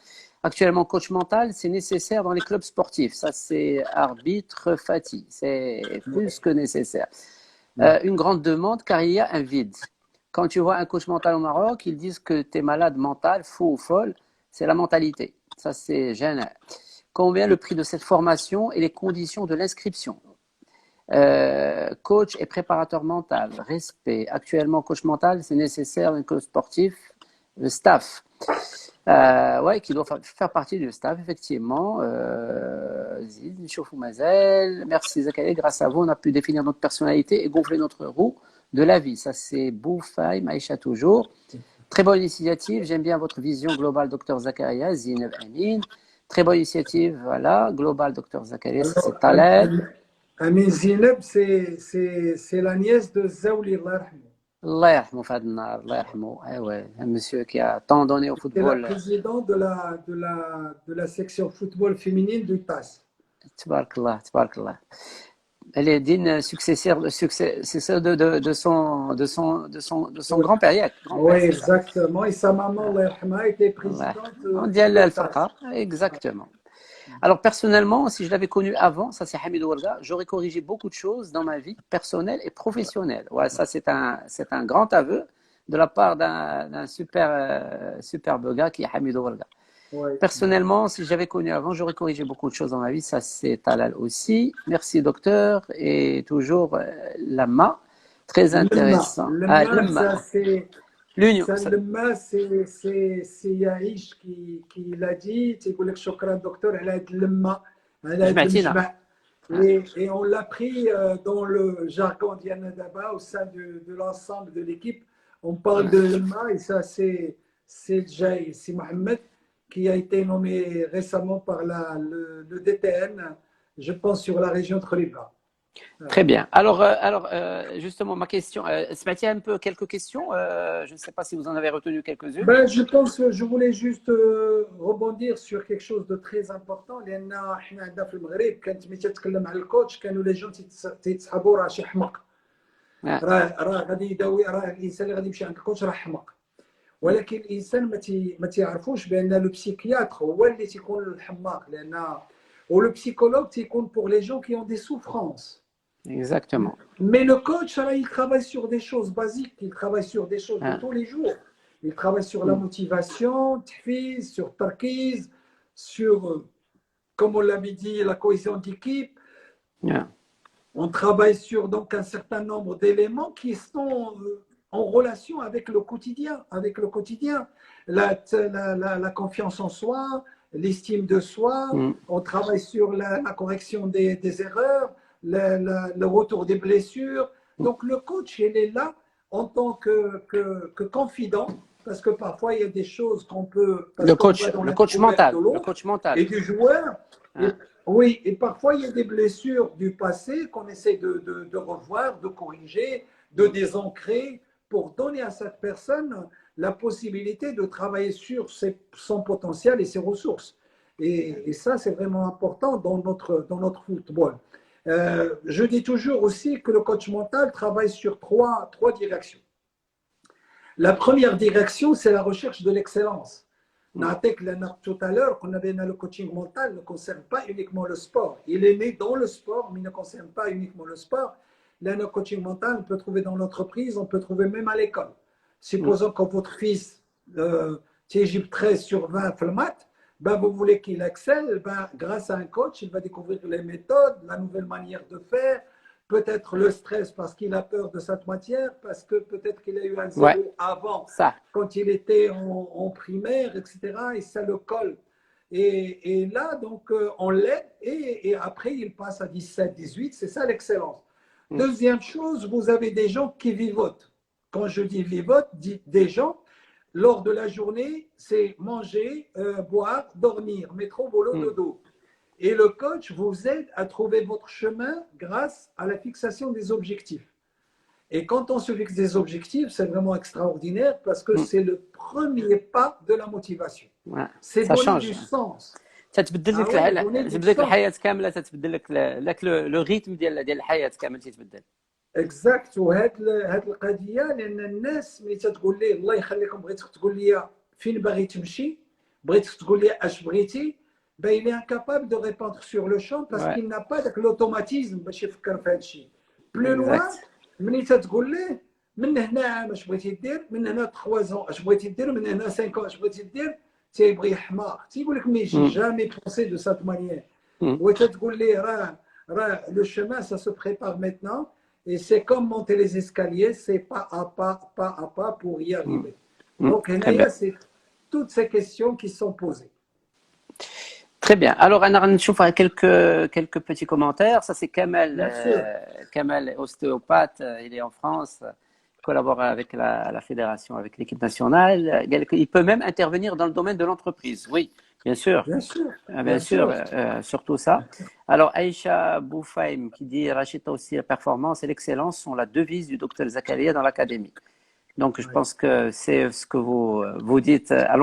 Actuellement, coach mental, c'est nécessaire dans les clubs sportifs. Ça, c'est arbitre Fatih. C'est plus que nécessaire. Une grande demande car il y a un vide. Quand tu vois un coach mental au Maroc, ils disent que tu es malade mental, fou ou folle. C'est la mentalité. Ça, c'est gênant. Combien le prix de cette formation et les conditions de l'inscription? Coach et préparateur mental, respect. Actuellement, coach mental, c'est nécessaire dans un club sportif, le staff. Qui doit faire partie du staff, effectivement. Merci Zakaria, grâce à vous, on a pu définir notre personnalité et gonfler notre roue de la vie. Ça, c'est Boufaï, Maïcha toujours. Très bonne initiative, j'aime bien votre vision globale, Dr Zakaria, Zineb Amin. Très bonne initiative, voilà, global Dr Zakaria, c'est Taleb. Amin Zineb, c'est la nièce de Zaouli, Allah yarhamou. Allah yarhamou في هذا النهار, الله يرحمه. Un monsieur qui a tant donné au football. C'est la présidente de la section football féminine du TAS. Tabarakallah, tabarakallah. Elle est digne successeur de son grand-père. Oui, exactement. Et sa maman, Allah yarhamha, était présidente. On dit Al-Faqa, exactement. Alors personnellement, si je l'avais connu avant, ça c'est Hamidou Warga, j'aurais corrigé beaucoup de choses dans ma vie personnelle et professionnelle. Ouais, ça c'est un grand aveu de la part d'un superbe gars qui est Hamidou Warga. Ouais, ouais. Personnellement, si j'avais connu avant, j'aurais corrigé beaucoup de choses dans ma vie. Ça c'est Talal aussi. Merci docteur et toujours Lama, très intéressant. Ah, Ça Lama, c'est l'union. ça, c'est Yaïch qui l'a dit. Tu dis شكرا دكتور على هاد اللمة على هاد جمعتينا. المجمع. Et on l'a pris dans le jargon d'Yana Daba au sein de l'ensemble de l'équipe. On parle de l'Emma et ça c'est Jay, c'est Mohamed qui a été nommé récemment par le DTN, je pense sur la région de Khalifa. Très bien. Justement, ma question, Smatia, un peu quelques questions. Je ne sais pas si vous en avez retenu quelques-unes. Ben, je pense, je voulais juste rebondir sur quelque chose de très important. لأن احنا عندنا في المغرب كانت ملي تتكلم على الكوتش كانوا لي جون تيتسحبوا راه شي حمق. Ah, راه غادي يداوي، راه الانسان اللي غادي يمشي عند الكوتش راه حمق. ولكن الانسان ما تيعرفوش بان لو بسيكياتر هو اللي تيكون الحماق، لان ولو بسيكولوج تيكون pour les gens qui ont des souffrances. exactement. Mais le coach, là, il travaille sur des choses basiques, il travaille sur des choses de Ah, tous les jours. Il travaille sur la motivation, sur tarkiz, sur, comme on l'avait dit, la cohésion d'équipe. ah, On travaille sur donc un certain nombre d'éléments qui sont en relation avec le quotidien, la confiance en soi, l'estime de soi. On travaille sur la correction des erreurs, le retour des blessures. Donc le coach, il est là en tant que confident, parce que parfois il y a des choses qu'on peut, parce qu'on va dans le coach l'intérieur de mental, le l'autre coach mental. et du joueur. Ah, Oui, et parfois il y a des blessures du passé qu'on essaie de revoir, de corriger, de désancrer pour donner à cette personne la possibilité de travailler sur son potentiel et ses ressources. Et ça, c'est vraiment important dans notre football. Je dis toujours aussi que le coach mental travaille sur trois directions. La première direction, c'est la recherche de l'excellence. Tout à l'heure, qu'on avait le coaching mental ne concerne pas uniquement le sport. Il est né dans le sport, mais il ne concerne pas uniquement le sport. Là, le coaching mental, on peut trouver dans l'entreprise, on peut trouver même à l'école. Supposons que votre fils, Tijib 13 sur 20 le maths, ben vous voulez qu'il excelle, ben, grâce à un coach, il va découvrir les méthodes, la nouvelle manière de faire, peut-être le stress parce qu'il a peur de cette matière, parce que peut-être qu'il a eu un ouais, zéro avant, ça. quand il était en primaire, etc. Et ça le colle. Et là, donc, on l'aide et après, il passe à 17, 18. C'est ça l'excellence. Deuxième chose, vous avez des gens qui vivotent. Quand je dis vivotent, des gens, lors de la journée, c'est manger, boire, dormir, métro, boulot, dodo. Et le coach vous aide à trouver votre chemin grâce à la fixation des objectifs. Et quand on se fixe des objectifs, c'est vraiment extraordinaire parce que c'est le premier pas de la motivation. Ouais, C'est ça donner change. du sens. تتبدل Ah لك ouais, donner du تبدل لك sens. الحياة كاملة، تتبدل لك لو ريتم ديال الحياة كامل تيتبدل. اكزاكت. وهاد القضيه لان الناس ملي تتقول ليه الله يخليكم بغيتك تقول لي فين باغي تمشي، بغيتك تقول لي اش بغيتي، ben il est incapable de répondre sur le champ parce Ouais, qu'il n'a pas l'automatisme باش يفكر في هذا الشيء. بلو لوان exact. ملي تتقول ليه من هنا عام اش بغيتي دير، من هنا 3 ans اش بغيتي دير، من هنا 5 ans اش بغيتي دير، تيبغي يحماق، تيقول لك مي جي جامي بونسي دو سات مانيير. وتتقول ليه راه لو chemin ça se prépare maintenant. Et c'est comme monter les escaliers, c'est pas à pas pour y arriver. Donc, Très bien. c'est toutes ces questions qui sont posées. Très bien. Alors, on a quelques petits commentaires. Ça, c'est Kamel. Bien sûr. Kamel, ostéopathe. Il est en France. Il collabore avec la fédération, avec l'équipe nationale. Il peut même intervenir dans le domaine de l'entreprise. Oui, bien sûr. Bien sûr. Bien sûr, surtout ça. Alors, Aïcha Boufaïm qui dit Rachida aussi, la performance et l'excellence sont la devise du docteur Zakaria dans l'académie. Donc, je pense que c'est ce que vous dites à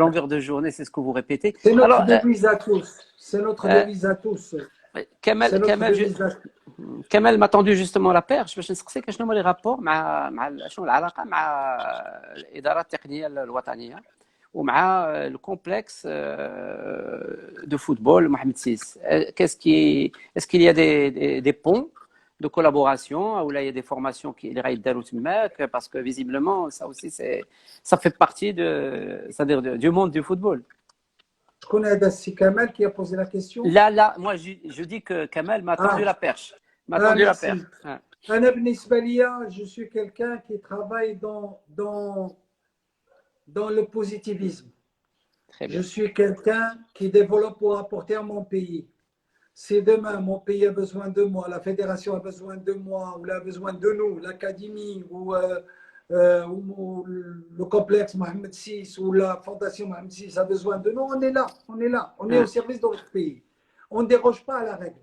longueur de journée, c'est ce que vous répétez. C'est notre Alors, devise à tous. C'est notre devise à tous. كمال m'a tendu justement la perche باش نسقسيك شنو هما لي رابور مع شنو العلاقه مع الاداره التقنيه الوطنيه ومع الكومبلكس de football Mohamed VI. Est-ce qu'il y a des ponts de collaboration ou là il y a des formations qui les رايداروا تماك parce que visiblement ça aussi ça fait partie c'est-à-dire du monde du football. Je connais Adassi Kamal qui a posé la question. Là, moi je dis que Kamal m'a tendu la perche. M'a tendu la perche. Ana بالنسبة ليا, je suis quelqu'un qui travaille dans le positivisme. Je suis quelqu'un qui développe pour apporter à mon pays. Si demain mon pays a besoin de moi, la fédération a besoin de moi, ou a besoin de nous, l'académie, ou le complexe Mohamed VI, ou la fondation Mohamed VI a besoin de nous, on est là, on est au service de notre pays. On ne déroge pas à la règle,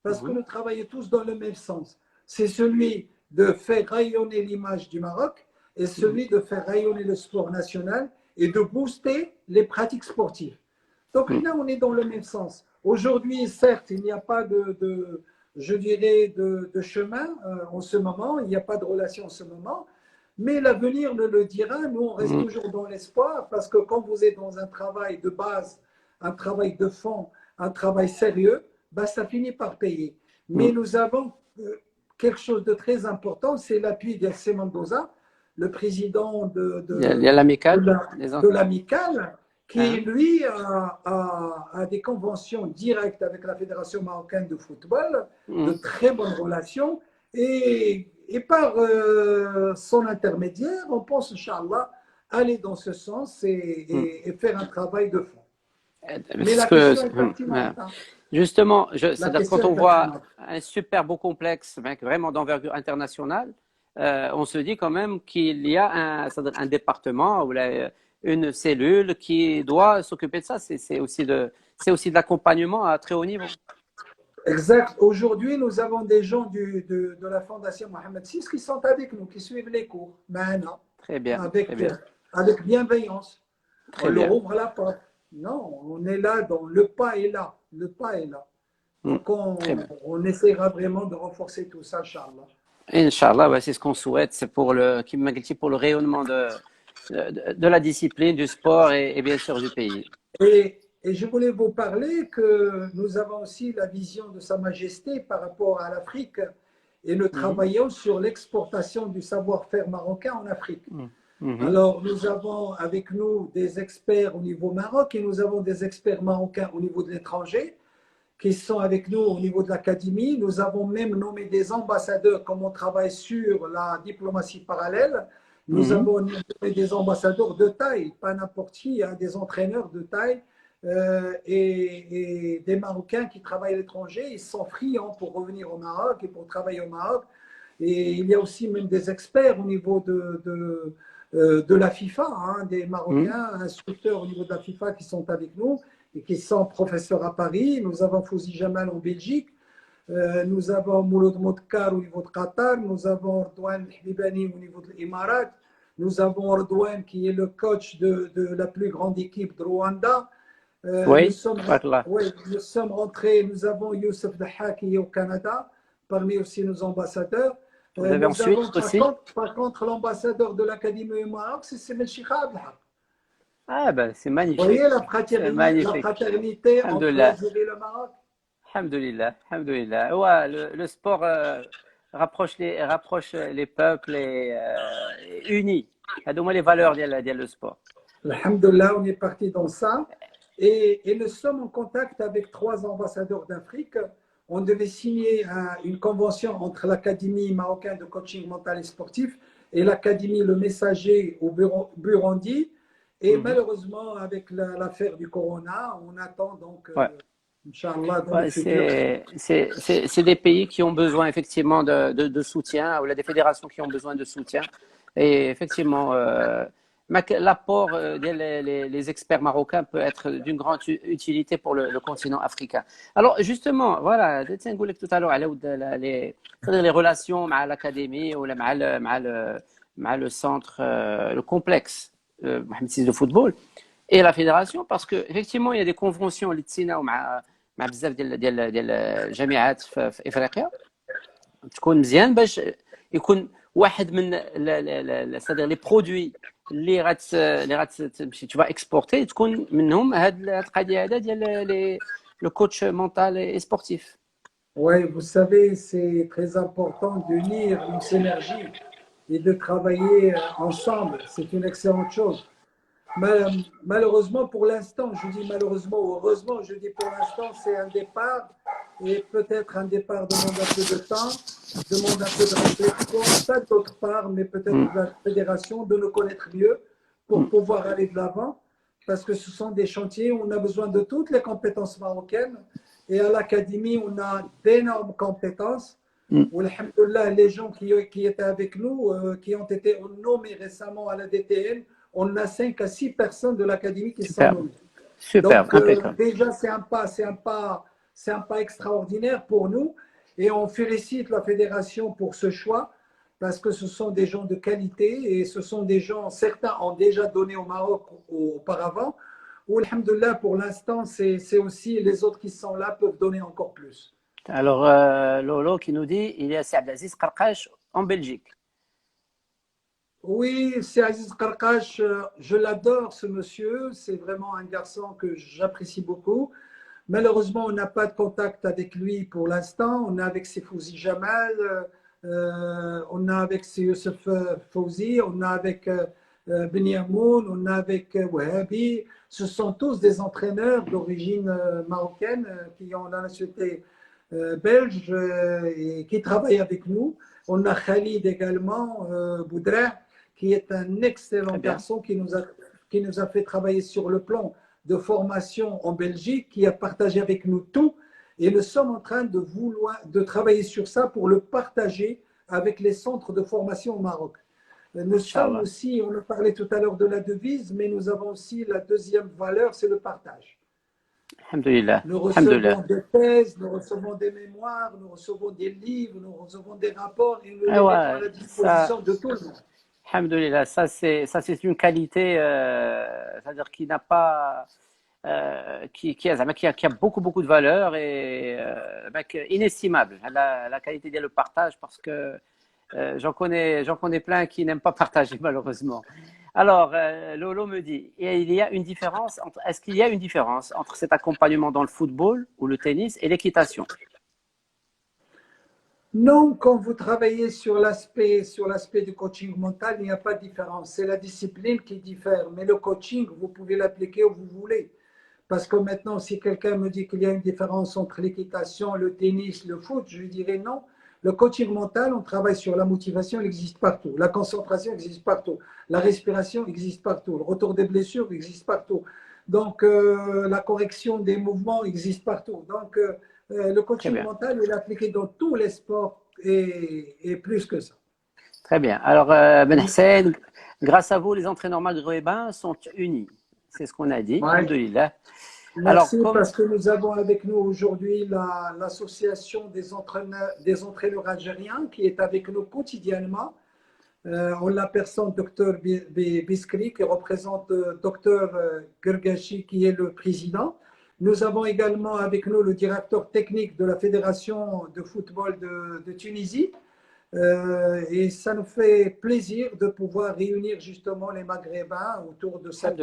parce que nous travaillons tous dans le même sens. C'est celui de faire rayonner l'image du Maroc et celui de faire rayonner le sport national et de booster les pratiques sportives. Donc là, on est dans le même sens. Aujourd'hui, certes, il n'y a pas je dirais, de chemin en ce moment, il n'y a pas de relation en ce moment, mais l'avenir nous le dira. Nous, on reste toujours dans l'espoir parce que quand vous êtes dans un travail de base, un travail de fond, un travail sérieux, bah, ça finit par payer. Mais nous avons quelque chose de très important, c'est l'appui d'Elsa Mendoza, le président de l'amicale, qui lui a des conventions directes avec la Fédération marocaine de football, de très bonnes relations, et par son intermédiaire, on pense, Inch'Allah, aller dans ce sens et faire un travail de fond. Mais la question est pertinente. Justement, quand on voit un super beau complexe, vraiment d'envergure internationale, on se dit quand même qu'il y a un département ou une cellule qui doit s'occuper de ça. C'est aussi de l'accompagnement à très haut niveau. Exact. Aujourd'hui, nous avons des gens de la Fondation Mohamed VI qui sont avec nous, qui suivent les cours. Maintenant, très bien. Avec bienveillance. Très on bien. leur ouvre la porte. Non, on est là, le pas est là. Le pas est là. Donc, on essaiera vraiment de renforcer tout ça, Inch'Allah. Inch'Allah, c'est ce qu'on souhaite. C'est pour le rayonnement de la discipline, du sport et bien sûr du pays. Et je voulais vous parler que nous avons aussi la vision de Sa Majesté par rapport à l'Afrique et nous travaillons sur l'exportation du savoir-faire marocain en Afrique. Alors, nous avons avec nous des experts au niveau Maroc et nous avons des experts marocains au niveau de l'étranger qui sont avec nous au niveau de l'académie. Nous avons même nommé des ambassadeurs, comme on travaille sur la diplomatie parallèle. Nous avons nommé des ambassadeurs de taille, pas n'importe qui, des entraîneurs de taille et des Marocains qui travaillent à l'étranger. Ils sont friands pour revenir au Maroc et pour travailler au Maroc. Et il y a aussi même des experts au niveau de la FIFA, des Marocains, instructeurs au niveau de la FIFA qui sont avec nous et qui sont professeurs à Paris. Nous avons Fouzi Jamal en Belgique. Nous avons Mouloud Moudkar au niveau de Qatar. Nous avons Ordouane Libani au niveau de l'Émirat. Nous avons Ordouane qui est le coach de la plus grande équipe de Rwanda. Nous sommes rentrés. Nous avons Youssef Daha qui est au Canada, parmi aussi nos ambassadeurs. Vous avez ensuite aussi par contre, l'ambassadeur de l'Académie au Maroc, c'est Semed Cheikh Abdelhak. Ah ben c'est magnifique. Vous voyez la fraternité entre l'Algérie et le Maroc. Alhamdulillah, alhamdulillah. Ouais, le sport rapproche les peuples et unit. C'est les valeurs du sport. Alhamdulillah, on est parti dans ça. Et nous sommes en contact avec 3 ambassadeurs d'Afrique. On devait signer une convention entre l'Académie marocaine de coaching mental et sportif et l'Académie Le Messager au Burundi. Et malheureusement, avec l'affaire du Corona, on attend donc, Inch'Allah, dans le futur. C'est des pays qui ont besoin effectivement de soutien, ou des fédérations qui ont besoin de soutien. Et effectivement, l'apport des experts marocains peut être d'une grande utilité pour le continent africain. Alors justement, voilà, je vous tout à l'heure les relations avec l'académie ou avec le centre, le complexe Mohamed VI de football et la fédération, parce que effectivement il y a des conventions اللي تسيناو مع بزاف ديال الجامعات في افريقيا تكون مزيان باش يكون واحد من les produits اللي tu vas exporter تكون منهم هاد القضيه هذا ديال le coach mental et sportif. Oui, vous savez, c'est très important d'unir une synergie et de travailler ensemble. C'est une excellente chose. Malheureusement, pour l'instant, je dis malheureusement ou heureusement, je dis pour l'instant, c'est un départ et peut-être un départ demande un peu de temps, demande un peu de réflexion, pas d'autre part, mais peut-être de la fédération, de nous connaître mieux pour pouvoir aller de l'avant parce que ce sont des chantiers où on a besoin de toutes les compétences marocaines et à l'académie, on a d'énormes compétences. Où, alhamdoulilah, les gens qui étaient avec nous, qui ont été nommés récemment à la DTN, on a 5 à 6 personnes de l'académie qui sont nommées. Superbe, Donc, impeccable. déjà, c'est un pas extraordinaire pour nous. Et on félicite la fédération pour ce choix parce que ce sont des gens de qualité et ce sont des gens, certains ont déjà donné au Maroc auparavant. Ou, alhamdoulilah, pour l'instant, c'est aussi les autres qui sont là peuvent donner encore plus. Alors, Lolo qui nous dit, il y a Abdelaziz Qarqash en Belgique. Oui, c'est Aziz Qarqash, je l'adore ce monsieur, c'est vraiment un garçon que j'apprécie beaucoup. Malheureusement, on n'a pas de contact avec lui pour l'instant. On a avec Sefouzi Jamal, on a avec Youssef Fouzi, on a avec Benyamoun, on a avec Wahabi. Ce sont tous des entraîneurs d'origine marocaine qui ont la nationalité belge et qui travaillent avec nous. On a Khalid également, Boudra, qui est un excellent garçon qui nous a fait travailler sur le plan de formation en Belgique, qui a partagé avec nous tout. Et nous sommes en train de travailler sur ça pour le partager avec les centres de formation au Maroc. Nous sommes aussi, on a parlé tout à l'heure de la devise, mais nous avons aussi la deuxième valeur, c'est le partage. Alhamdulillah. Nous recevons des thèses, nous recevons des mémoires, nous recevons des livres, nous recevons des rapports et nous les mettons à la disposition de tout le monde. Alhamdulillah, ça c'est une qualité, c'est-à-dire qui n'a pas, qui a beaucoup de valeur et inestimable. La qualité de le partage parce que j'en connais plein qui n'aiment pas partager malheureusement. Alors, Lolo me dit, est-ce qu'il y a une différence entre cet accompagnement dans le football ou le tennis et l'équitation? Non, quand vous travaillez sur l'aspect du coaching mental, il n'y a pas de différence. C'est la discipline qui diffère. Mais le coaching, vous pouvez l'appliquer où vous voulez. Parce que maintenant, si quelqu'un me dit qu'il y a une différence entre l'équitation, le tennis, le foot, je lui dirais non. Le coaching mental, on travaille sur la motivation, il existe partout. La concentration existe partout. La respiration existe partout. Le retour des blessures existe partout. Donc, la correction des mouvements existe partout. Donc, le coaching mental est appliqué dans tous les sports et plus que ça. Très bien. Alors, Ben Hussein, grâce à vous, les entraîneurs maghrébins sont unis. C'est ce qu'on a dit. Alhamdulillah. Merci parce que nous avons avec nous aujourd'hui l'association des entraîneurs algériens qui est avec nous quotidiennement. On la personne Dr Biskri qui représente Dr Gergachi qui est le président. Nous avons également avec nous le directeur technique de la Fédération de football de Tunisie. Et ça nous fait plaisir de pouvoir réunir justement les Maghrébins autour de cet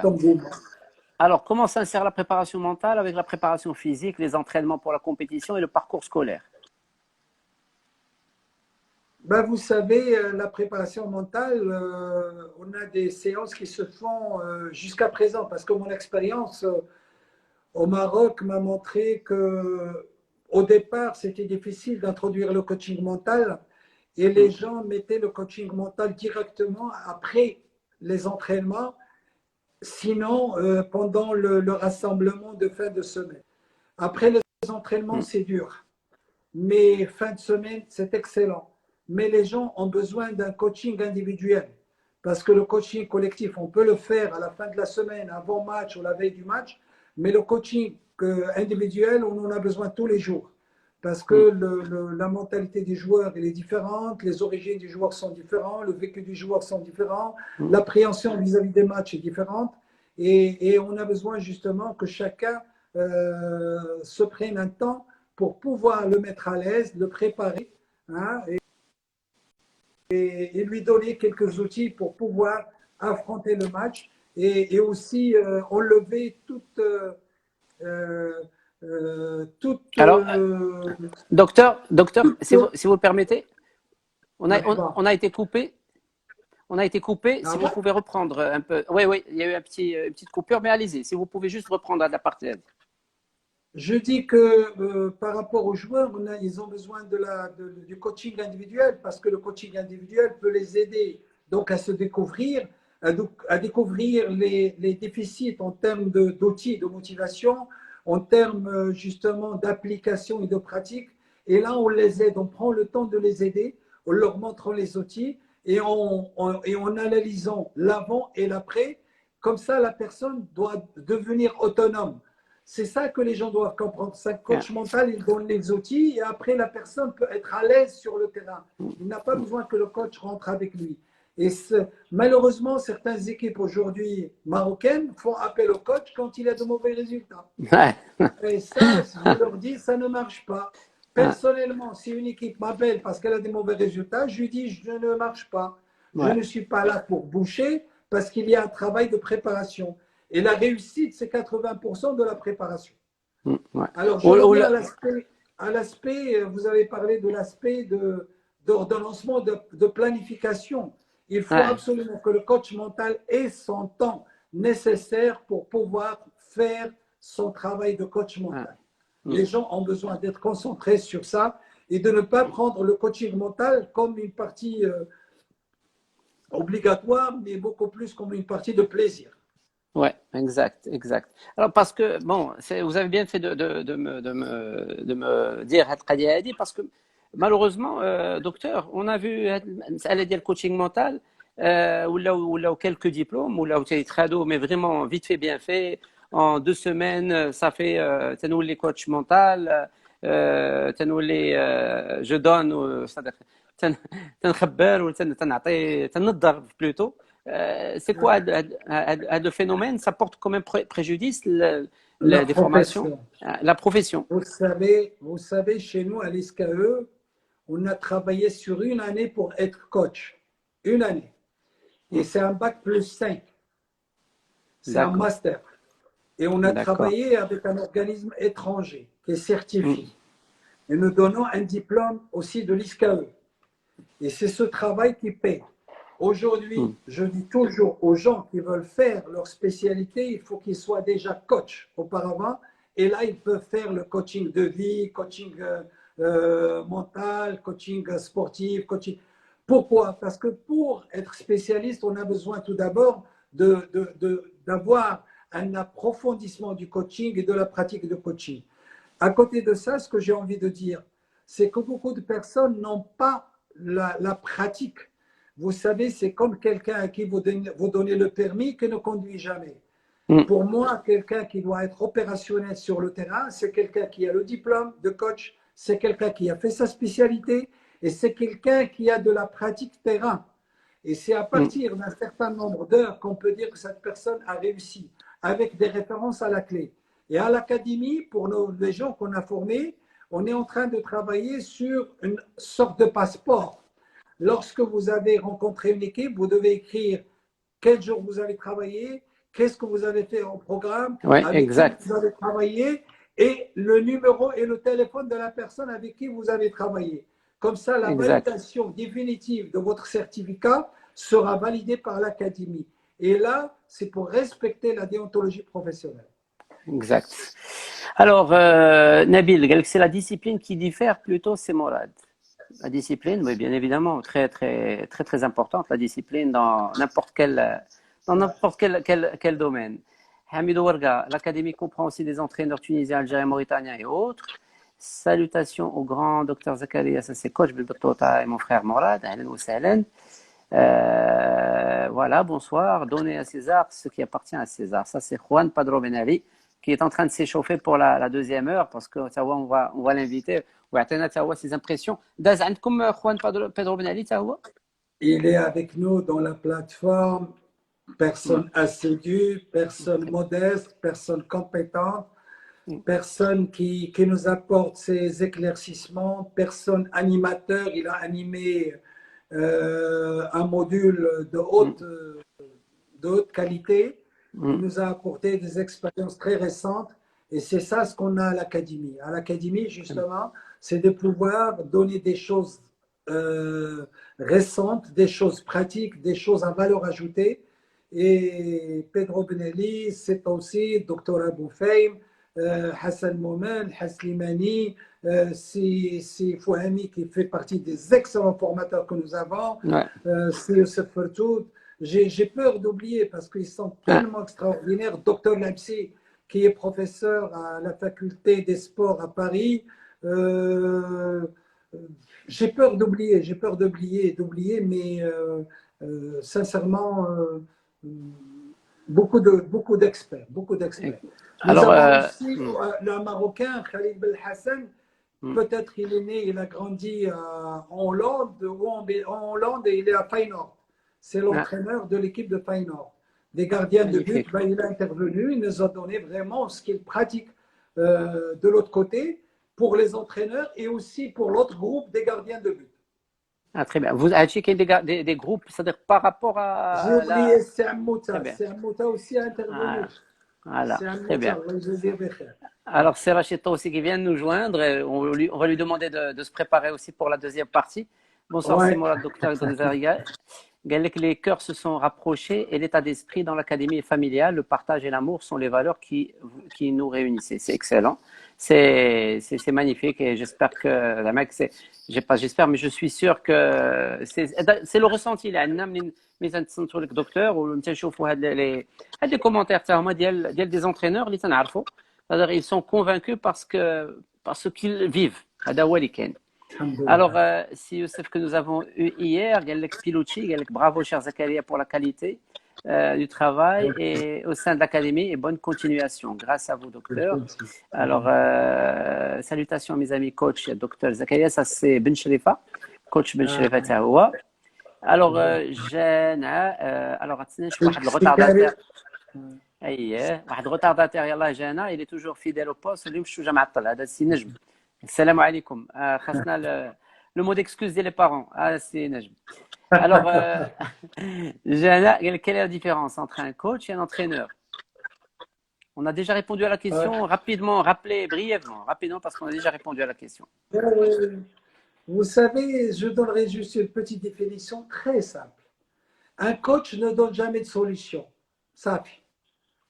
engouement. Alors, comment s'insère la préparation mentale avec la préparation physique, les entraînements pour la compétition et le parcours scolaire? Vous savez, la préparation mentale, on a des séances qui se font jusqu'à présent parce que mon expérience au Maroc m'a montré que au départ, c'était difficile d'introduire le coaching mental et les gens mettaient le coaching mental directement après les entraînements, sinon pendant le rassemblement de fin de semaine. Après les entraînements, c'est dur, mais fin de semaine, c'est excellent. Mais les gens ont besoin d'un coaching individuel parce que le coaching collectif, on peut le faire à la fin de la semaine, avant match ou la veille du match, mais le coaching individuel, on en a besoin tous les jours parce que la mentalité des joueurs elle est différente, les origines du joueur sont différentes, le vécu du joueur sont différents, l'appréhension vis-à-vis des matchs est différente et on a besoin justement que chacun se prenne un temps pour pouvoir le mettre à l'aise, le préparer. Hein, et lui donner quelques outils pour pouvoir affronter le match et aussi enlever toute Alors, docteur, si vous le permettez, marhaba. on a été coupé. On a été coupé. Ah Si vous ouais. pouvez reprendre un peu. Oui, oui, il y a eu une petite coupure, mais allez-y. Si vous pouvez juste reprendre à la partie. Je dis que par rapport aux joueurs, ils ont besoin du coaching individuel parce que le coaching individuel peut les aider donc à se découvrir, à découvrir les déficits en termes d'outils, de motivation, en termes justement d'application et de pratique. Et là, on les aide, on prend le temps de les aider, en leur montrant les outils et en analysant l'avant et l'après. Comme ça, la personne doit devenir autonome. C'est ça que les gens doivent comprendre. Un Yeah. coach mental, il donne les outils et après, la personne peut être à l'aise sur le terrain. Il n'a pas besoin que le coach rentre avec lui. Et malheureusement, certaines équipes aujourd'hui marocaines font appel au coach quand il a de mauvais résultats. Ouais. Et ça, je leur dis, ça ne marche pas. Ah, Personnellement, si une équipe m'appelle parce qu'elle a des mauvais résultats, je lui dis, je ne marche pas. Je ouais. ne suis pas là pour boucher parce qu'il y a un travail de préparation. Et la réussite, c'est 80% de la préparation. Ouais. Alors, je Ou reviens à l'aspect, vous avez parlé de l'aspect d'ordonnancement, de planification. Il faut ouais. absolument que le coach mental ait son temps nécessaire pour pouvoir faire son travail de coach Ouais. mental. Les gens ont besoin d'être concentrés sur ça et de ne pas prendre le coaching mental comme une partie obligatoire, mais beaucoup plus comme une partie de plaisir. Ouais, exact, exact. Alors parce que bon, vous avez bien fait de me dire هاد القضية هذه parce que malheureusement, docteur, on a vu المسألة ديال الكوتشينغ mental ولاو quelques diplômes ولاو تيتخادوا mais vraiment vite fait bien fait en 2 semaines ça fait تنولي coach mental تنولي je donne c'est-à-dire تنخبر ولا تنعطي تنضرب plutôt. C'est quoi le phénomène? Ça porte comme un préjudice La des formations, profession. la profession. Vous savez, chez nous, à l'ISKE, on a travaillé sur une année pour être coach. Une année. Et c'est un bac plus 5. C'est un D'accord, master. Et on a d'accord. travaillé avec un organisme étranger qui est certifié. Et nous donnons un diplôme aussi de l'ISKE. Et c'est ce travail qui paie. Aujourd'hui, je dis toujours aux gens qui veulent faire leur spécialité, il faut qu'ils soient déjà coach auparavant. Et là, ils peuvent faire le coaching de vie, coaching mental, coaching sportif, coaching. Pourquoi? Parce que pour être spécialiste, on a besoin tout d'abord d'avoir un approfondissement du coaching et de la pratique de coaching. À côté de ça, ce que j'ai envie de dire, c'est que beaucoup de personnes n'ont pas la pratique. Vous savez, c'est comme quelqu'un à qui vous donnez le permis qui ne conduit jamais. Pour moi, quelqu'un qui doit être opérationnel sur le terrain, c'est quelqu'un qui a le diplôme de coach, c'est quelqu'un qui a fait sa spécialité et c'est quelqu'un qui a de la pratique terrain. Et c'est à partir d'un certain nombre d'heures qu'on peut dire que cette personne a réussi, avec des références à la clé. Et à l'académie, pour les gens qu'on a formés, on est en train de travailler sur une sorte de passeport. Lorsque vous avez rencontré une équipe, vous devez écrire quel jour vous avez travaillé, qu'est-ce que vous avez fait en programme, Oui, avec qui exact, vous avez travaillé et le numéro et le téléphone de la personne avec qui vous avez travaillé. Comme ça, la exact, validation définitive de votre certificat sera validée par l'académie. Et là, c'est pour respecter la déontologie professionnelle. exact. Alors, Nabil, c'est la discipline qui diffère plutôt, c'est Morad. La discipline, oui, bien évidemment, très, très, très, très importante, la discipline dans n'importe quel domaine. Hamidou Warga, l'académie comprend aussi des entraîneurs tunisiens, algériens, mauritaniens et autres. Salutations au grand docteur Zakaria, ça c'est coach Bilbetota et mon frère Morad, ahlan wa sahlan. Voilà, bonsoir. Donnez à César ce qui appartient à César. Ça, c'est Juan Padro Ben Ali qui est en train de s'échauffer pour la deuxième heure parce que on va l'inviter. ويعطينا تا هو ses impressions. داز عندكم Juan Pedro Ben Ali تا هو؟ Il est avec nous dans la plateforme, personne assidue, personne Okay. modeste, personne compétente, personne qui nous apporte ses éclaircissements, personne animateur. Il a animé un module de haute qualité. Il nous a apporté des expériences très récentes et c'est ça ce qu'on a à l'académie. À l'académie, justement, c'est de pouvoir donner des choses récentes, des choses pratiques, des choses à valeur ajoutée. Et Pedro Benelli, c'est aussi Dr Abou Faim, Hassan Moumen, Haslimani, c'est Fouhami qui fait partie des excellents formateurs que nous avons, Ouais. c'est Youssef Fertout. J'ai peur d'oublier parce qu'ils sont tellement extraordinaires. Docteur Lamsi, qui est professeur à la faculté des sports à Paris. J'ai peur d'oublier, mais sincèrement, beaucoup d'experts. Nous Alors, avons aussi le Marocain Khalid Belhassan. Peut-être il est né, il a grandi en Hollande, et il est à Feyenoord. C'est l'entraîneur de l'équipe de Feyenoord. Des gardiens de but, ben, il a intervenu, il nous a donné vraiment ce qu'il pratique de l'autre côté pour les entraîneurs et aussi pour l'autre groupe des gardiens de but. Ah, très bien. Vous avez checké des groupes, c'est-à-dire par rapport J'ai à oublié la... Sam Mouta. Très bien. Sam Mouta aussi a intervenu. Ah, voilà, Sam très bien. Mouta, Alors, c'est Rachida aussi qui vient de nous joindre. On va lui demander de se préparer aussi pour la deuxième partie. Bonsoir, c'est ouais. moi, le docteur Donzaria. Les cœurs se sont rapprochés et l'état d'esprit dans l'académie est familial. Le partage et l'amour sont les valeurs qui nous réunissent. C'est excellent. C'est magnifique et j'espère que la mec, j'espère, mais je suis sûr que c'est le ressenti. Là, mes docteur ou les commentaires des entraîneurs, c'est-à-dire ils sont convaincus parce qu'ils vivent. Alors, si Youssef que nous avons eu hier, Pilouchi, bravo cher Zakaria pour la qualité du travail et au sein de l'académie et bonne continuation. Grâce à vous, docteur. Alors, salutations mes amis coach, docteur Zakaria, ça c'est Ben Sherifa, coach Ben Sherifa Tahoua. Alors, Jana, alors, je suis un retardataire. واحد retardataire يلا جانا il est toujours fidèle au poste اللي مشو جا معطل هذا السي نجم السلام عليكم خاصنا le mot d'excuse des parents c'est نجم alors Jana quelle est la différence entre un coach et un entraîneur? On a déjà répondu à la question rapidement, rappelez brièvement rapidement parce qu'on a déjà répondu à la question. Vous savez, je donnerai juste une petite définition très simple. Un coach ne donne jamais de solution. Simple.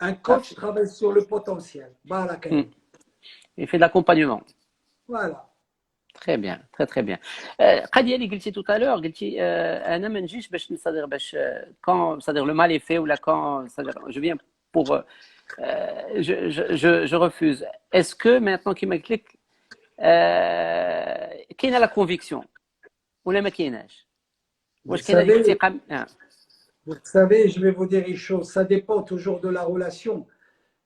Un coach travaille sur le potentiel. Il fait de l'accompagnement. Voilà. Très bien, très très bien. Qadia, اللي قلتي tout à l'heure, قلتي أنا ما نجيش باش quand c'est-à-dire le mal est fait ou là quand c'est-à-dire je viens pour je refuse. Est-ce que maintenant qui m'explique كاينه la conviction ولا ما كايناش؟ واش كاينه الثقة؟ Vous savez, je vais vous dire une chose, ça dépend toujours de la relation.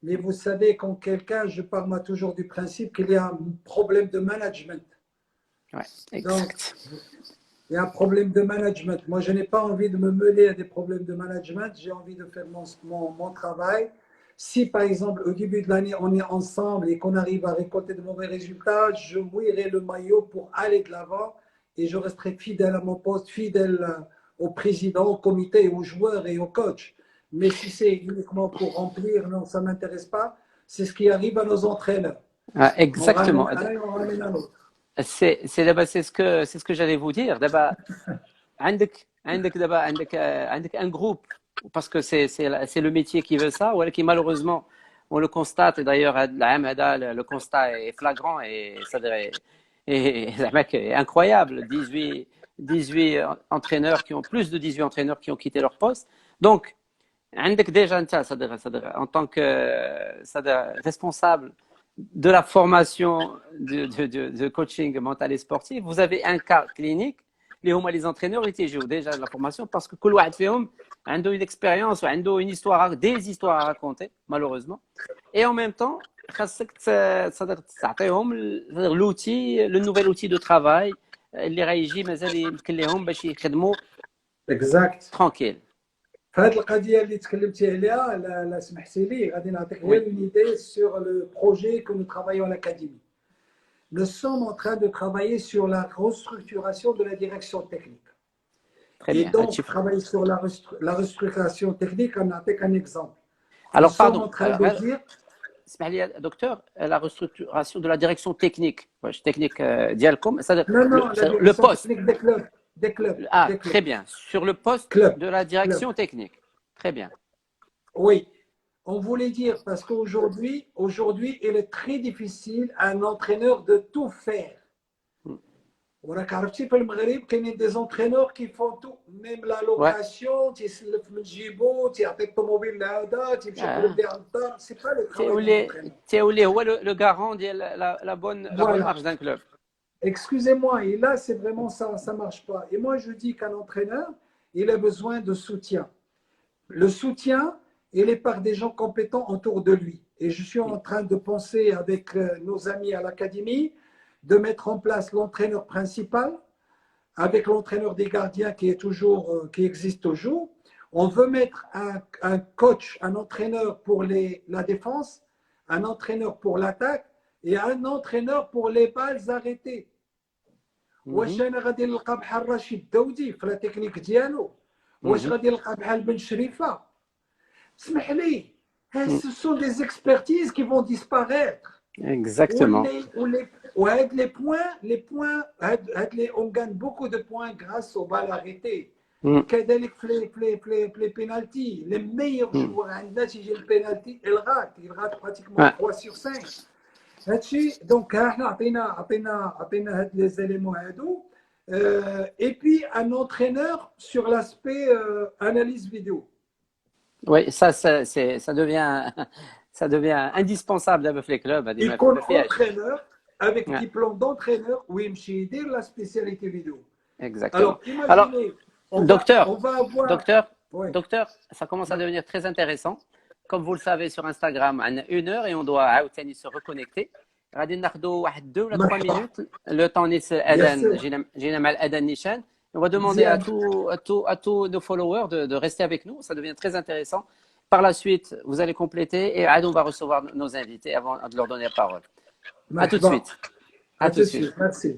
Mais vous savez, quand quelqu'un, je pars moi toujours du principe qu'il y a un problème de management. Ouais, exact. Donc, il y a un problème de management. Moi, je n'ai pas envie de me mêler à des problèmes de management. J'ai envie de faire mon travail. Si, par exemple, au début de l'année, on est ensemble et qu'on arrive à récolter de mauvais résultats, je mouillerai le maillot pour aller de l'avant et je resterai fidèle à mon poste, fidèle au président, au comité, aux joueurs et aux coachs. Mais si c'est uniquement pour remplir, non, ça ne m'intéresse pas. C'est ce qui arrive à nos entraîneurs. Exactement. On ramène un, on ramène un autre. C'est ce que j'allais vous dire. D'abord, عندك un groupe parce que c'est le métier qui veut ça, ou qui malheureusement on le constate et d'ailleurs le constat est flagrant et ça est incroyable. 18 entraîneurs qui ont plus de 18 entraîneurs qui ont quitté leur poste. Donc عندك déjà en tant que responsable de la formation de coaching mental et sportif, vous avez un cas clinique. Les entraîneurs étaient déjà de la formation parce que كل واحد فيهم عنده une expérience وعنده une histoire, des histoires à raconter malheureusement. Et en même temps, خاصك تعطيهم l'outil, le nouvel outil de travail اللي غيجي مازال يمكن لهم باش يخدموا tranquille. هذه القضيه اللي تكلمتي عليها لا سمحتي لي غادي نعطيك غير une idée sur le projet que nous travaillons à l'académie. Nous sommes en train de travailler sur la restructuration de la direction technique. très Et bien. donc, travailler sur la restructuration technique, on a fait un exemple. Nous Alors, sommes pardon. en train de dire… اسمح لي docteur, la restructuration de la direction technique. واش technique ديالكم, Non, non, la le direction poste. technique des clubs. Des clubs. Ah, Des très clubs. bien. Sur le poste Club. de la Club. direction technique. Très bien. Oui. On voulait dire, parce qu'aujourd'hui, il est très difficile à un entraîneur de tout faire. وراك عرفتي في المغرب كاينين دي زونترينور كيفون تو ميم لا لوكاسيون تيسلف من جيبو تيعطي الطوموبيل لهذا تيمشي يقلب ليه على الدار سي با لو ترافاي دون لونترينور تيولي هو le garant ديال la bonne marche d'un club. Excusez-moi, et là, c'est vraiment ça, ça ne marche pas. Et moi, je dis qu'un entraîneur, il a besoin de soutien. Le soutien, il est par des gens compétents autour de lui. Et je suis en train de penser avec nos amis à l'académie de mettre en place l'entraîneur principal avec l'entraîneur des gardiens qui existe toujours. On veut mettre un coach, un entraîneur pour la défense, un entraîneur pour l'attaque et un entraîneur pour les balles arrêtées. واش انا غادي نلقى بحال رشيد داودي في لا تكنيك ديالو واش غادي نلقى بحال بن شريفه اسمح لي ce sont des expertises qui vont disparaître. Exactement. On gagne beaucoup de points grâce aux balles arrêtées. كذلك في les pénaltys, les meilleurs joueurs عندنا تيجي البينالتي il rate pratiquement 3 sur 5. هادشي دونك احنا عطينا هاد لي زيليمون هادو et puis un entraîneur sur l'aspect analyse vidéo. Oui, ça devient indispensable دابا في les clubs. Il compte entraîneur avec diplôme d'entraîneur ويمشي يدير la spécialité vidéo. Exactement. Alors imaginez docteur, ça commence à devenir très intéressant. Comme vous le savez, sur Instagram, on a 1 heure et on doit عاوتاني se reconnecter. غادي ناخذوا واحد 2 ولا 3 minutes le temps نيت الاذان جينا مع الاذان نيشان. On va demander à tous nos followers de rester avec nous. Ça devient très intéressant. Par la suite, vous allez compléter et on va recevoir nos invités avant de leur donner la parole. À tout de suite. À tout de suite. Merci.